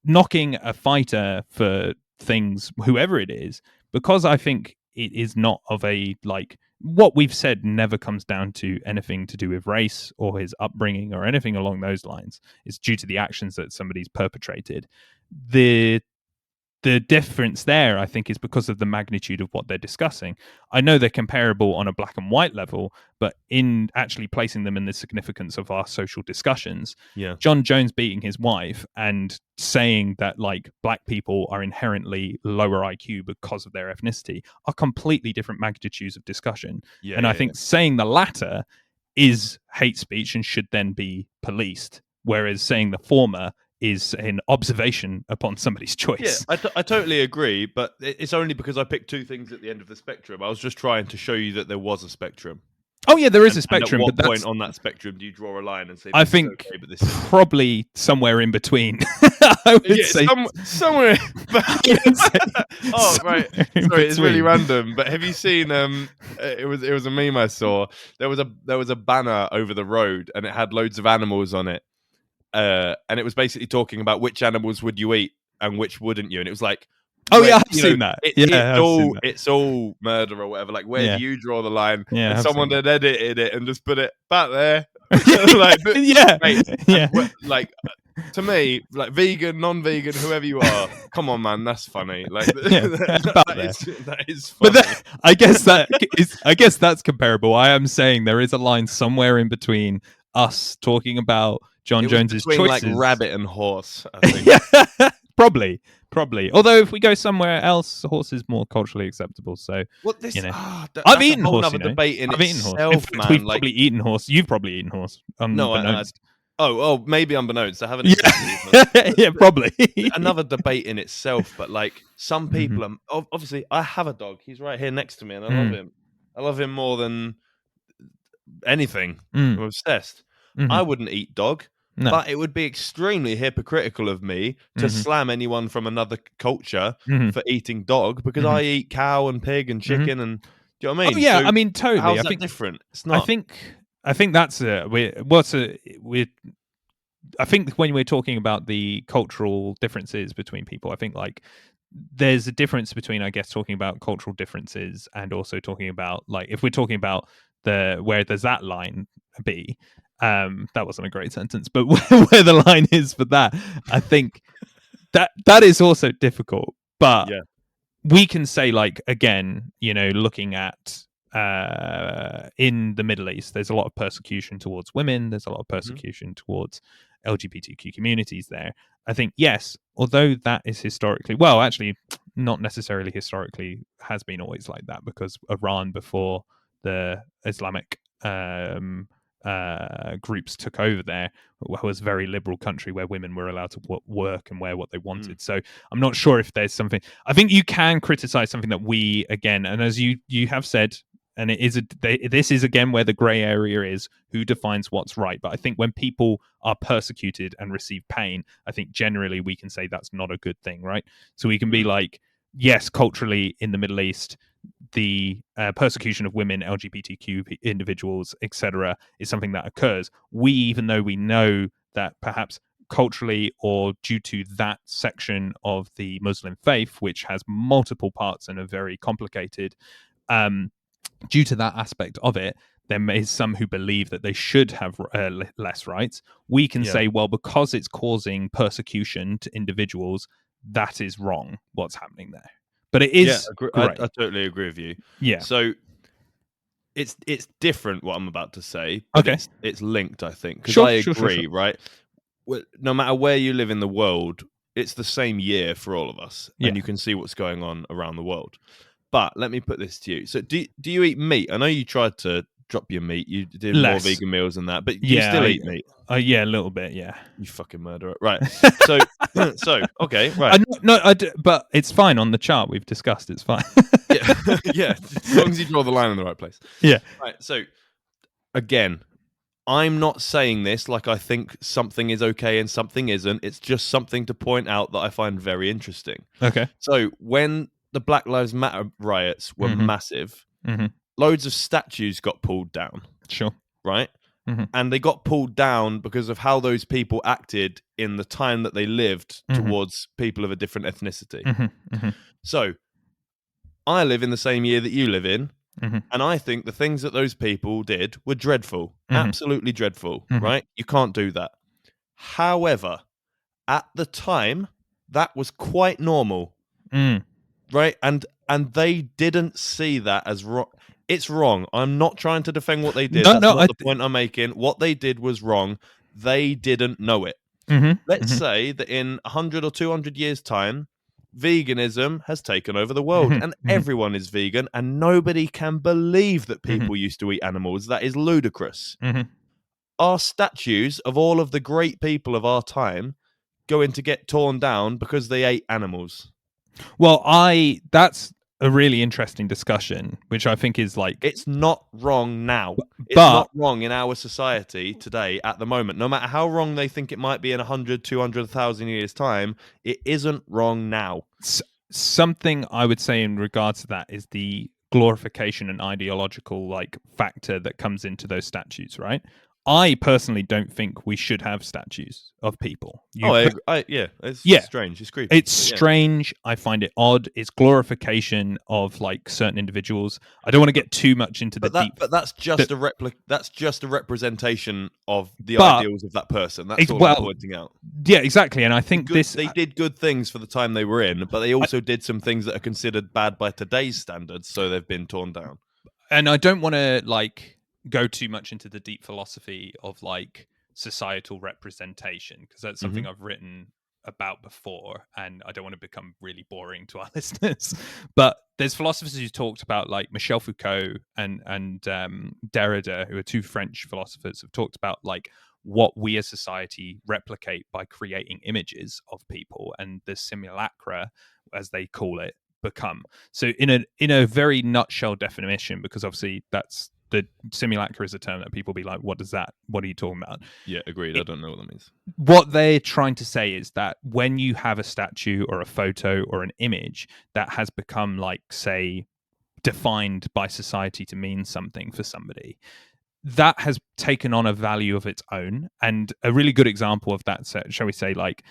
Speaker 1: Knocking a fighter for things, whoever it is, because I think it is not of a, like, what we've said never comes down to anything to do with race or his upbringing or anything along those lines. It's due to the actions that somebody's perpetrated. The difference there, I think, is because of the magnitude of what they're discussing. I know they're comparable on a black and white level, but in actually placing them in the significance of our social discussions, John Jones beating his wife and saying that like black people are inherently lower IQ because of their ethnicity are completely different magnitudes of discussion. And I think saying the latter is hate speech and should then be policed, whereas saying the former is an observation upon somebody's choice.
Speaker 2: Yeah, I totally agree, but it's only because I picked two things at the end of the spectrum. I was just trying to show you that there was a spectrum.
Speaker 1: Oh yeah, there is a spectrum.
Speaker 2: And at
Speaker 1: but
Speaker 2: what point on that spectrum do you draw a line and say,
Speaker 1: I think
Speaker 2: okay, but this is
Speaker 1: probably somewhere in between. I would say
Speaker 2: somewhere. Oh right, sorry, it's really random. But have you seen? It was a meme I saw. There was a banner over the road, and it had loads of animals on it. And it was basically talking about which animals would you eat and which wouldn't you, and it was like,
Speaker 1: oh yeah, I've seen that.
Speaker 2: It's all murder or whatever. Like, where do you draw the line?
Speaker 1: Yeah,
Speaker 2: and someone had edited it and just put it back there. Like to me, like vegan, non-vegan, whoever you are, come on, man, that's funny. Like that is funny.
Speaker 1: But I guess that's comparable. I am saying there is a line somewhere in between us talking about John Jones's choices,
Speaker 2: like rabbit and horse, I think.
Speaker 1: probably. Although if we go somewhere else, horse is more culturally acceptable. So I've eaten horse.
Speaker 2: Another debate in
Speaker 1: I've
Speaker 2: itself,
Speaker 1: eaten horse. In fact,
Speaker 2: man.
Speaker 1: we've probably eaten horse. You've probably eaten horse. Unbeknownst.
Speaker 2: Oh, maybe unbeknownst. I haven't.
Speaker 1: Yeah, probably.
Speaker 2: Another debate in itself, but like some people are obviously. I have a dog. He's right here next to me, and I love him. I love him more than anything. I'm obsessed. I wouldn't eat dog. No. But it would be extremely hypocritical of me to slam anyone from another culture for eating dog, because I eat cow and pig and chicken and, do you know what I mean?
Speaker 1: Oh yeah, so I mean totally.
Speaker 2: How's that different? It's not.
Speaker 1: I think that's I think when we're talking about the cultural differences between people, I think like there's a difference between, I guess, talking about cultural differences and also talking about, like, if we're talking about where does that line be? That wasn't a great sentence, but where the line is for that, I think that is also difficult. But we can say, like, again, you know, looking at in the Middle East, there's a lot of persecution towards women. There's a lot of persecution towards LGBTQ communities there. I think, yes, although that is historically, well, actually, not necessarily historically has been always like that, because Iran, before the Islamic groups took over there, was a very liberal country where women were allowed to work and wear what they wanted. So I'm not sure if there's something. I think you can criticize something that we, again, and as you have said, and this is again where the gray area is, who defines what's right. But I think when people are persecuted and receive pain, I think generally we can say that's not a good thing, right? So we can be like, yes, culturally in the Middle East, the persecution of women, LGBTQ individuals, etc., is something that occurs. Even though we know that perhaps culturally or due to that section of the Muslim faith, which has multiple parts and are very complicated, due to that aspect of it, there is some who believe that they should have less rights. We can say, well, because it's causing persecution to individuals, that is wrong, what's happening there. But it is
Speaker 2: I totally agree with you.
Speaker 1: Yeah.
Speaker 2: So it's different what I'm about to say, but it's linked, I think, because I agree, right? No matter where you live in the world, it's the same year for all of us, and you can see what's going on around the world. But let me put this to you. So do you eat meat? I know you tried to drop your meat. You did more vegan meals than that, but you still eat meat.
Speaker 1: Yeah, a little bit, yeah.
Speaker 2: You fucking murderer. Right. So okay, right.
Speaker 1: But it's fine on the chart we've discussed. It's fine.
Speaker 2: Yeah, as long as you draw the line in the right place.
Speaker 1: Yeah.
Speaker 2: Right. So again, I'm not saying this like I think something is okay and something isn't. It's just something to point out that I find very interesting.
Speaker 1: Okay.
Speaker 2: So when the Black Lives Matter riots were massive, loads of statues got pulled down.
Speaker 1: Sure.
Speaker 2: Right? And they got pulled down because of how those people acted in the time that they lived towards people of a different ethnicity. So I live in the same year that you live in, and I think the things that those people did were dreadful, absolutely dreadful, right? You can't do that. However, at the time, that was quite normal, right? And they didn't see that as wrong. It's wrong. I'm not trying to defend what they did. That's not the point I'm making. What they did was wrong. They didn't know it. Let's say that in 100 or 200 years' time, veganism has taken over the world and everyone is vegan and nobody can believe that people used to eat animals. That is ludicrous. Our statues of all of the great people of our time going to get torn down because they ate animals.
Speaker 1: Well, that's a really interesting discussion, which I think is like...
Speaker 2: It's not wrong now. It's not wrong in our society today at the moment. No matter how wrong they think it might be in 100, 200, 1,000 years' time, it isn't wrong now.
Speaker 1: Something I would say in regards to that is the glorification and ideological like factor that comes into those statues, right? I personally don't think we should have statues of people.
Speaker 2: It's strange. It's creepy.
Speaker 1: It's strange. I find it odd. It's glorification of like certain individuals. I don't want to get too much into deep.
Speaker 2: But that's just That's just a representation of the ideals of that person. That's all I'm pointing out.
Speaker 1: Yeah, exactly. And I think
Speaker 2: they did good things for the time they were in, but they also did some things that are considered bad by today's standards, so they've been torn down.
Speaker 1: And I don't want to like go too much into the deep philosophy of like societal representation, because that's something I've written about before and I don't want to become really boring to our listeners. But there's philosophers who talked about, like Michel Foucault and Derrida, who are two French philosophers, have talked about like what we as society replicate by creating images of people, and the simulacra, as they call it, become. So in a very nutshell definition, because obviously that's the simulacra is a term that people be like, what is that? What are you talking about?
Speaker 2: Yeah, agreed. I don't know what that means.
Speaker 1: What they're trying to say is that when you have a statue or a photo or an image that has become like, say, defined by society to mean something for somebody, that has taken on a value of its own. And a really good example of that, shall we say, like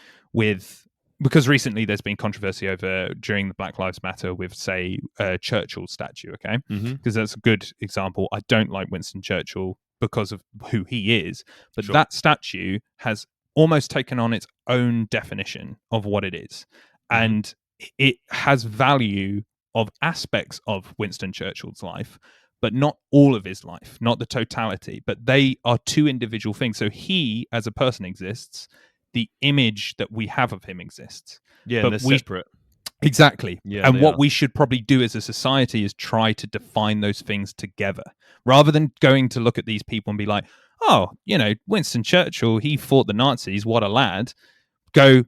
Speaker 1: because recently there's been controversy over during the Black Lives Matter with, say, Churchill's statue, okay? Because that's a good example. I don't like Winston Churchill because of who he is, but that statue has almost taken on its own definition of what it is. And it has value of aspects of Winston Churchill's life, but not all of his life, not the totality. But they are two individual things. So he, as a person, exists. The image that we have of him exists.
Speaker 2: Yeah, but they're separate.
Speaker 1: Exactly. Yeah, and what we should probably do as a society is try to define those things together, rather than going to look at these people and be like, oh, Winston Churchill, he fought the Nazis, what a lad.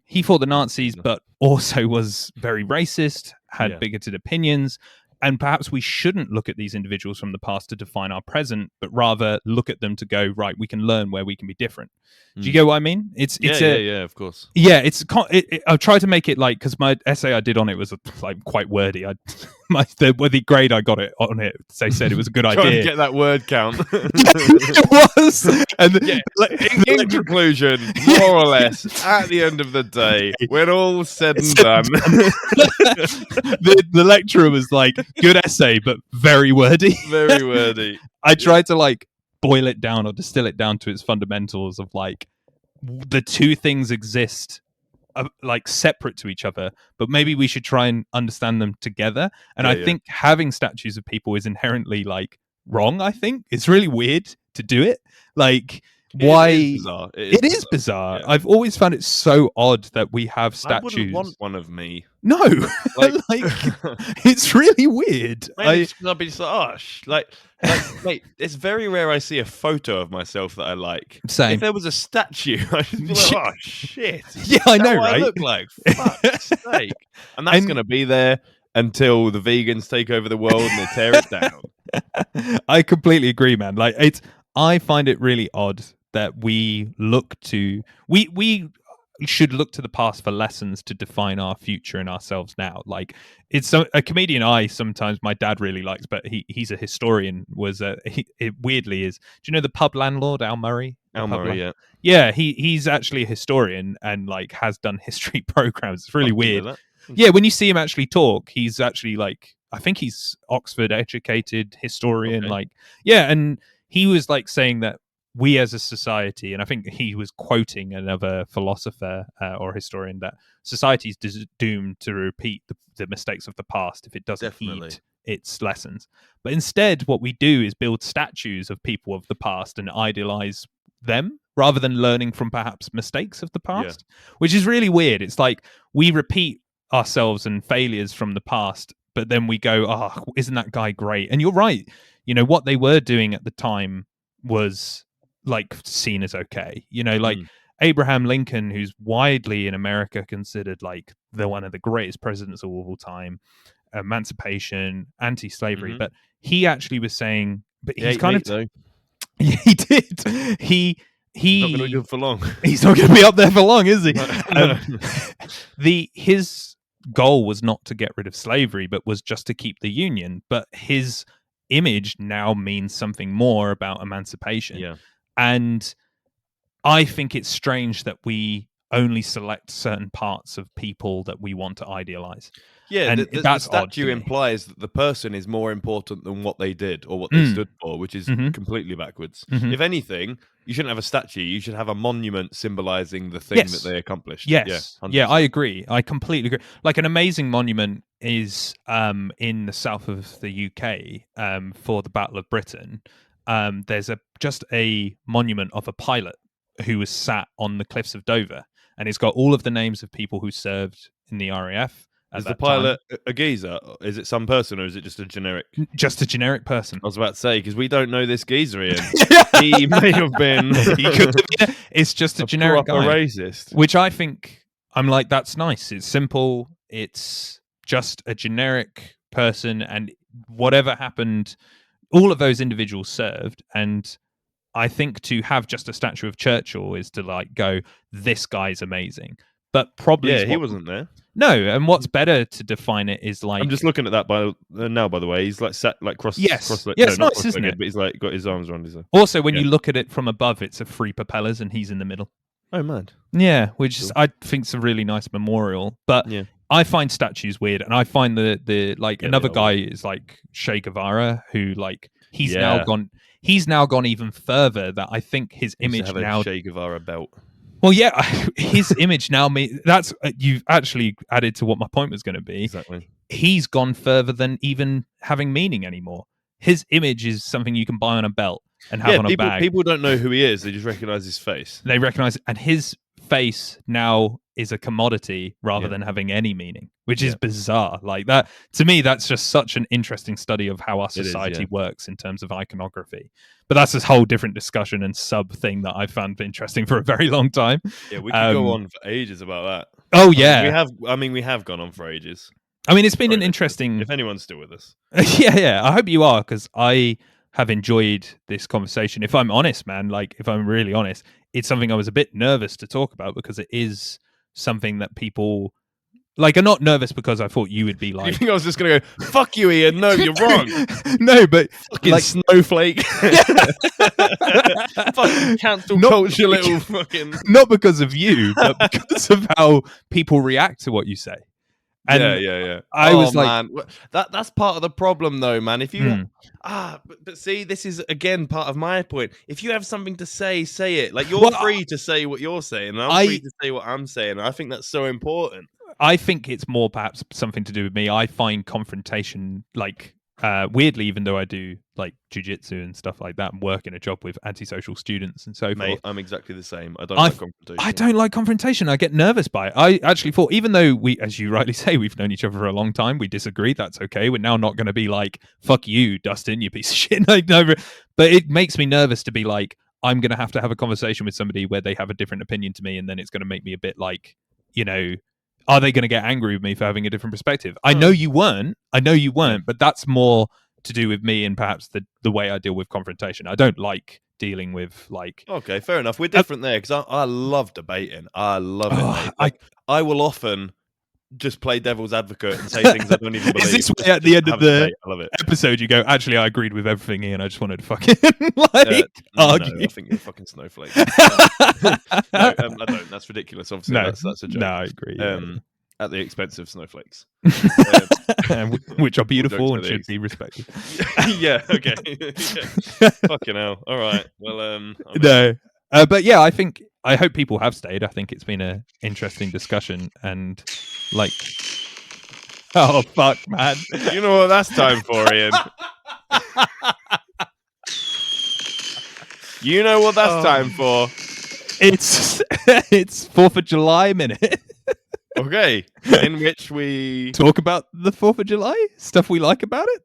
Speaker 1: He fought the Nazis, but also was very racist, had bigoted opinions. And perhaps we shouldn't look at these individuals from the past to define our present, but rather look at them to go, right, we can learn where we can be different. Do you get what I mean? It's
Speaker 2: yeah, of course.
Speaker 1: Yeah, I tried to make it like, because my essay I did on it was like quite wordy. The grade I got it on it, they said it was a good
Speaker 2: Trying
Speaker 1: idea.
Speaker 2: to get that word count.
Speaker 1: It was. And
Speaker 2: in conclusion, more or less, at the end of the day, when all said and done,
Speaker 1: the lecturer was like, "Good essay, but very wordy."
Speaker 2: Very wordy.
Speaker 1: I tried to like boil it down or distill it down to its fundamentals of like, the two things exist like separate to each other, but maybe we should try and understand them together. And I think having statues of people is inherently like wrong. I think it's really weird to do it. Like, why? It is bizarre. Yeah. I've always found it so odd that we have statues. I
Speaker 2: wouldn't want one of me.
Speaker 1: No, like it's really weird.
Speaker 2: I'll be just like, mate, it's very rare I see a photo of myself that I like.
Speaker 1: Same.
Speaker 2: If there was a statue, I'd be like, oh shit.
Speaker 1: Yeah, I know, right?
Speaker 2: I look like, fuck's sake. And that's going to be there until the vegans take over the world and they tear it down.
Speaker 1: I completely agree, man. Like, I find it really odd that we look to we should look to the past for lessons to define our future and ourselves now. Like, it's a comedian sometimes my dad really likes, but he's a historian. It weirdly is. Do you know the pub landlord Al Murray? Yeah, he's actually a historian and like has done history programs. It's really weird. Yeah, when you see him actually talk, he's actually like, I think he's Oxford educated historian. Okay. Like, yeah, and he was like saying that we as a society, and I think he was quoting another philosopher or historian, that society is doomed to repeat the mistakes of the past if it doesn't heed its lessons. But instead, what we do is build statues of people of the past and idealize them rather than learning from perhaps mistakes of the past, which is really weird. It's like we repeat ourselves and failures from the past, but then we go, oh, isn't that guy great? And you're right. You know, what they were doing at the time was like seen as okay. You know, like Abraham Lincoln, who's widely in America considered like one of the greatest presidents of all time, emancipation, anti-slavery, but he actually was saying, but he's kind of
Speaker 2: though.
Speaker 1: Yeah, he did. He's
Speaker 2: not going to be good for long.
Speaker 1: He's not going to be up there for long, is he? His goal was not to get rid of slavery, but was just to keep the Union. But his image now means something more about emancipation.
Speaker 2: Yeah.
Speaker 1: And I think it's strange that we only select certain parts of people that we want to idealize.
Speaker 2: Yeah, and the statue implies that the person is more important than what they did or what they stood for, which is completely backwards. If anything, you shouldn't have a statue. You should have a monument symbolizing the thing that they accomplished.
Speaker 1: Yes. Yeah, I agree. I completely agree. Like, an amazing monument is in the south of the UK for the Battle of Britain. There's just a monument of a pilot who was sat on the cliffs of Dover, and it's got all of the names of people who served in the RAF.
Speaker 2: Is the pilot a geezer? Is it some person, or is it just a generic?
Speaker 1: Just a generic person.
Speaker 2: I was about to say, because we don't know this geezer, Ian. He may have been.
Speaker 1: He could have been. It's just a generic guy.
Speaker 2: Racist.
Speaker 1: Which I think, I'm like, that's nice. It's simple. It's just a generic person, and whatever happened, all of those individuals served. And I think to have just a statue of Churchill is to like go, this guy's amazing. But probably
Speaker 2: he wasn't there.
Speaker 1: No, and what's better to define it is like,
Speaker 2: I'm just looking at that now. By the way, he's like sat like cross.
Speaker 1: Yes, it's nice, isn't it?
Speaker 2: But he's like got his arms around his.
Speaker 1: Also, when you look at it from above, it's a 3 propellers, and he's in the middle.
Speaker 2: Oh man,
Speaker 1: yeah, which is, I think, is a really nice memorial. But I find statues weird, and I find the like another guy is like Che Guevara, who like he's now gone even further. That I think his image now
Speaker 2: Che Guevara belt.
Speaker 1: Well, yeah, his image now, that's you've actually added to what my point was going to be.
Speaker 2: Exactly.
Speaker 1: He's gone further than even having meaning anymore. His image is something you can buy on a belt and have on a bag.
Speaker 2: People don't know who he is. They just recognize his face.
Speaker 1: They recognize it. And his face now is a commodity rather than having any meaning, which is bizarre. Like that, to me, that's just such an interesting study of how our society works in terms of iconography. But that's this whole different discussion and sub thing that I found interesting for a very long time.
Speaker 2: Yeah, we could go on for ages about that.
Speaker 1: Oh yeah,
Speaker 2: we have gone on for ages.
Speaker 1: I mean, it's been an interesting.
Speaker 2: If anyone's still with us,
Speaker 1: yeah. I hope you are, because I have enjoyed this conversation. If I'm honest, man, like if I'm really honest, it's something I was a bit nervous to talk about because it is something that people like are not nervous because I thought you would be like.
Speaker 2: You think I was just going to go, fuck you, Ian? No, you're wrong.
Speaker 1: No, but
Speaker 2: fucking
Speaker 1: like
Speaker 2: snowflake. Fucking cancel culture, little fucking.
Speaker 1: Not because of you, but because of how people react to what you say. And
Speaker 2: yeah.
Speaker 1: I was like,
Speaker 2: man, that's part of the problem, though, man. If you but see, this is again part of my point. If you have something to say, say it. Like you're free to say what you're saying, and I'm free to say what I'm saying. And I think that's so important.
Speaker 1: I think it's more perhaps something to do with me. I find confrontation like weirdly, even though I do like jujitsu and stuff like that and work in a job with antisocial students and so forth.
Speaker 2: I'm exactly the same. I don't like confrontation.
Speaker 1: I don't like confrontation. I get nervous by it. I actually thought, even though we, as you rightly say, we've known each other for a long time, we disagree. That's okay. We're now not going to be like, fuck you, Dustin, you piece of shit. Like, no, but it makes me nervous to be like, I'm going to have a conversation with somebody where they have a different opinion to me. And then it's going to make me a bit like, you know, are they going to get angry with me for having a different perspective? I know you weren't, but that's more to do with me and perhaps the way I deal with confrontation. I don't like dealing with like...
Speaker 2: Okay, fair enough. We're different there because I love debating. I love it, mate. I will often just play devil's advocate and say things I don't even believe.
Speaker 1: Is this way at the end of the episode you go, actually, I agreed with everything, Ian. I just wanted to fucking argue.
Speaker 2: No, I think you're a fucking snowflake. No, I don't. That's ridiculous. Obviously, that's a joke.
Speaker 1: No, I agree.
Speaker 2: At the expense of snowflakes.
Speaker 1: Which are beautiful and should be respected.
Speaker 2: Yeah, okay. Yeah. Fucking hell. All right. Well,
Speaker 1: no. But yeah, I hope people have stayed. I think it's been an interesting discussion and like, oh fuck, man.
Speaker 2: You know what that's time for, Ian? You know what that's time for?
Speaker 1: It's 4th of July minute.
Speaker 2: Okay, in which we
Speaker 1: talk about the 4th of July, stuff we like about it.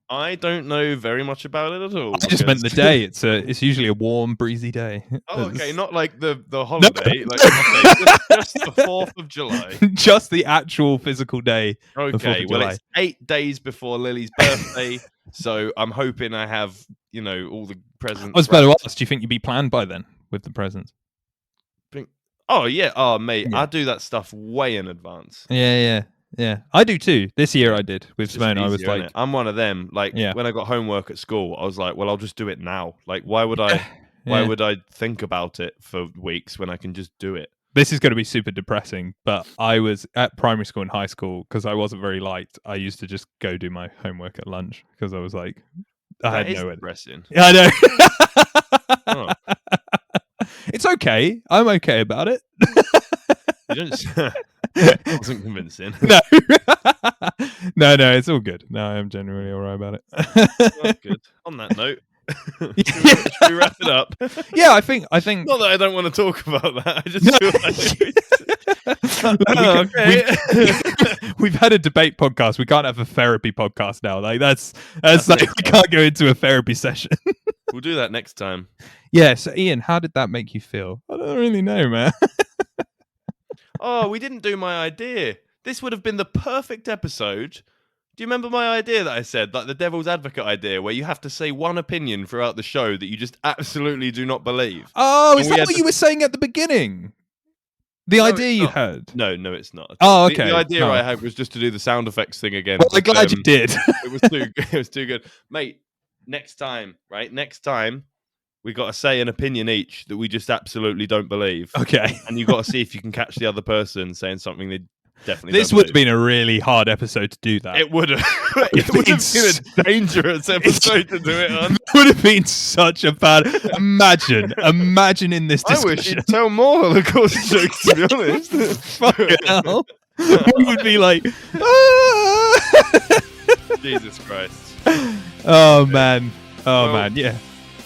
Speaker 2: I don't know very much about it at all.
Speaker 1: I just meant the day. It's usually a warm, breezy day.
Speaker 2: Oh, okay, not like the holiday. No. Like just the 4th of July.
Speaker 1: Just the actual physical day.
Speaker 2: Okay, well, it's 8 days before Lily's birthday, so I'm hoping I have all the presents.
Speaker 1: I was about to ask, do you think you'd be planned by then with the presents?
Speaker 2: Oh yeah, oh mate, yeah. I do that stuff way in advance.
Speaker 1: Yeah. I do too. This year I did with Simone. I was like,
Speaker 2: I'm one of them. Like when I got homework at school, I was like, well, I'll just do it now. Like, why would I? Why would I think about it for weeks when I can just do it?
Speaker 1: This is going to be super depressing, but I was at primary school and high school because I wasn't very liked. I used to just go do my homework at lunch because I was like, I had no idea.
Speaker 2: Depressing.
Speaker 1: Yeah, I know. Oh. It's okay. I'm okay about it.
Speaker 2: That wasn't convincing.
Speaker 1: No. No, it's all good. No, I'm genuinely all right about it.
Speaker 2: Well, good. On that note, should we wrap it up?
Speaker 1: Yeah, I think.
Speaker 2: Not that I don't want to talk about that. I just feel like
Speaker 1: we've had a debate podcast. We can't have a therapy podcast now. Like that's like we can't go into a therapy session.
Speaker 2: We'll do that next time.
Speaker 1: Yeah. So, Ian, how did that make you feel? I don't really know, man.
Speaker 2: Oh, we didn't do my idea. This would have been the perfect episode. Do you remember my idea that I said, like the devil's advocate idea, where you have to say one opinion throughout the show that you just absolutely do not believe?
Speaker 1: Oh, is that what you were saying at the beginning? The idea you had?
Speaker 2: No, it's not.
Speaker 1: Oh, okay.
Speaker 2: The idea I had was just to do the sound effects thing again.
Speaker 1: Well, I'm glad you did.
Speaker 2: It was too good. Mate, next time, we got to say an opinion each that we just absolutely don't believe.
Speaker 1: Okay.
Speaker 2: And you got to see if you can catch the other person saying something they definitely
Speaker 1: This would have been a really hard episode to do that.
Speaker 2: It would have. It would have been a dangerous episode to do it on.
Speaker 1: It would have been such a bad... Imagine in this discussion.
Speaker 2: I wish you'd tell more Holocaust jokes, to be honest.
Speaker 1: Fucking hell. We would be like...
Speaker 2: Jesus Christ.
Speaker 1: Oh, man. Man, yeah.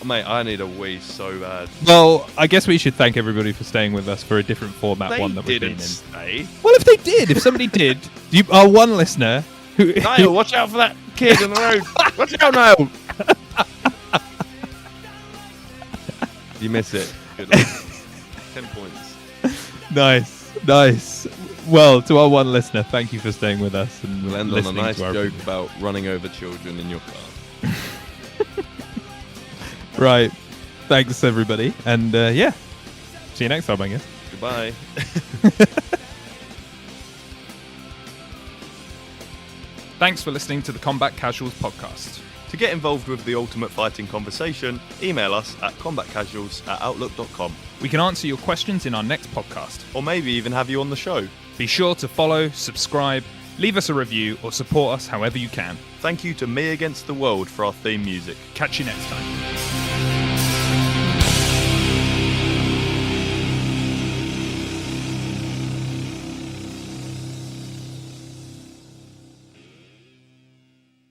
Speaker 2: Mate, I need a wee so bad.
Speaker 1: Well, I guess we should thank everybody for staying with us for a different format one that we've been in.
Speaker 2: Stay.
Speaker 1: Well, if somebody did, you are one listener who...
Speaker 2: Niall, watch out for that kid on the road. Watch out, Niall. You miss it. Good luck. 10 points.
Speaker 1: Nice. Well, to our one listener, thank you for staying with us. And
Speaker 2: we'll end on a nice joke about running over children in your car.
Speaker 1: Right. Thanks, everybody. And yeah, see you next time, I guess.
Speaker 2: Goodbye.
Speaker 1: Thanks for listening to the Combat Casuals podcast.
Speaker 2: To get involved with the ultimate fighting conversation, email us at combatcasuals@outlook.com.
Speaker 1: We can answer your questions in our next podcast.
Speaker 2: Or maybe even have you on the show.
Speaker 1: Be sure to follow, subscribe, leave us a review, or support us however you can.
Speaker 2: Thank you to Me Against the World for our theme music.
Speaker 1: Catch you next time.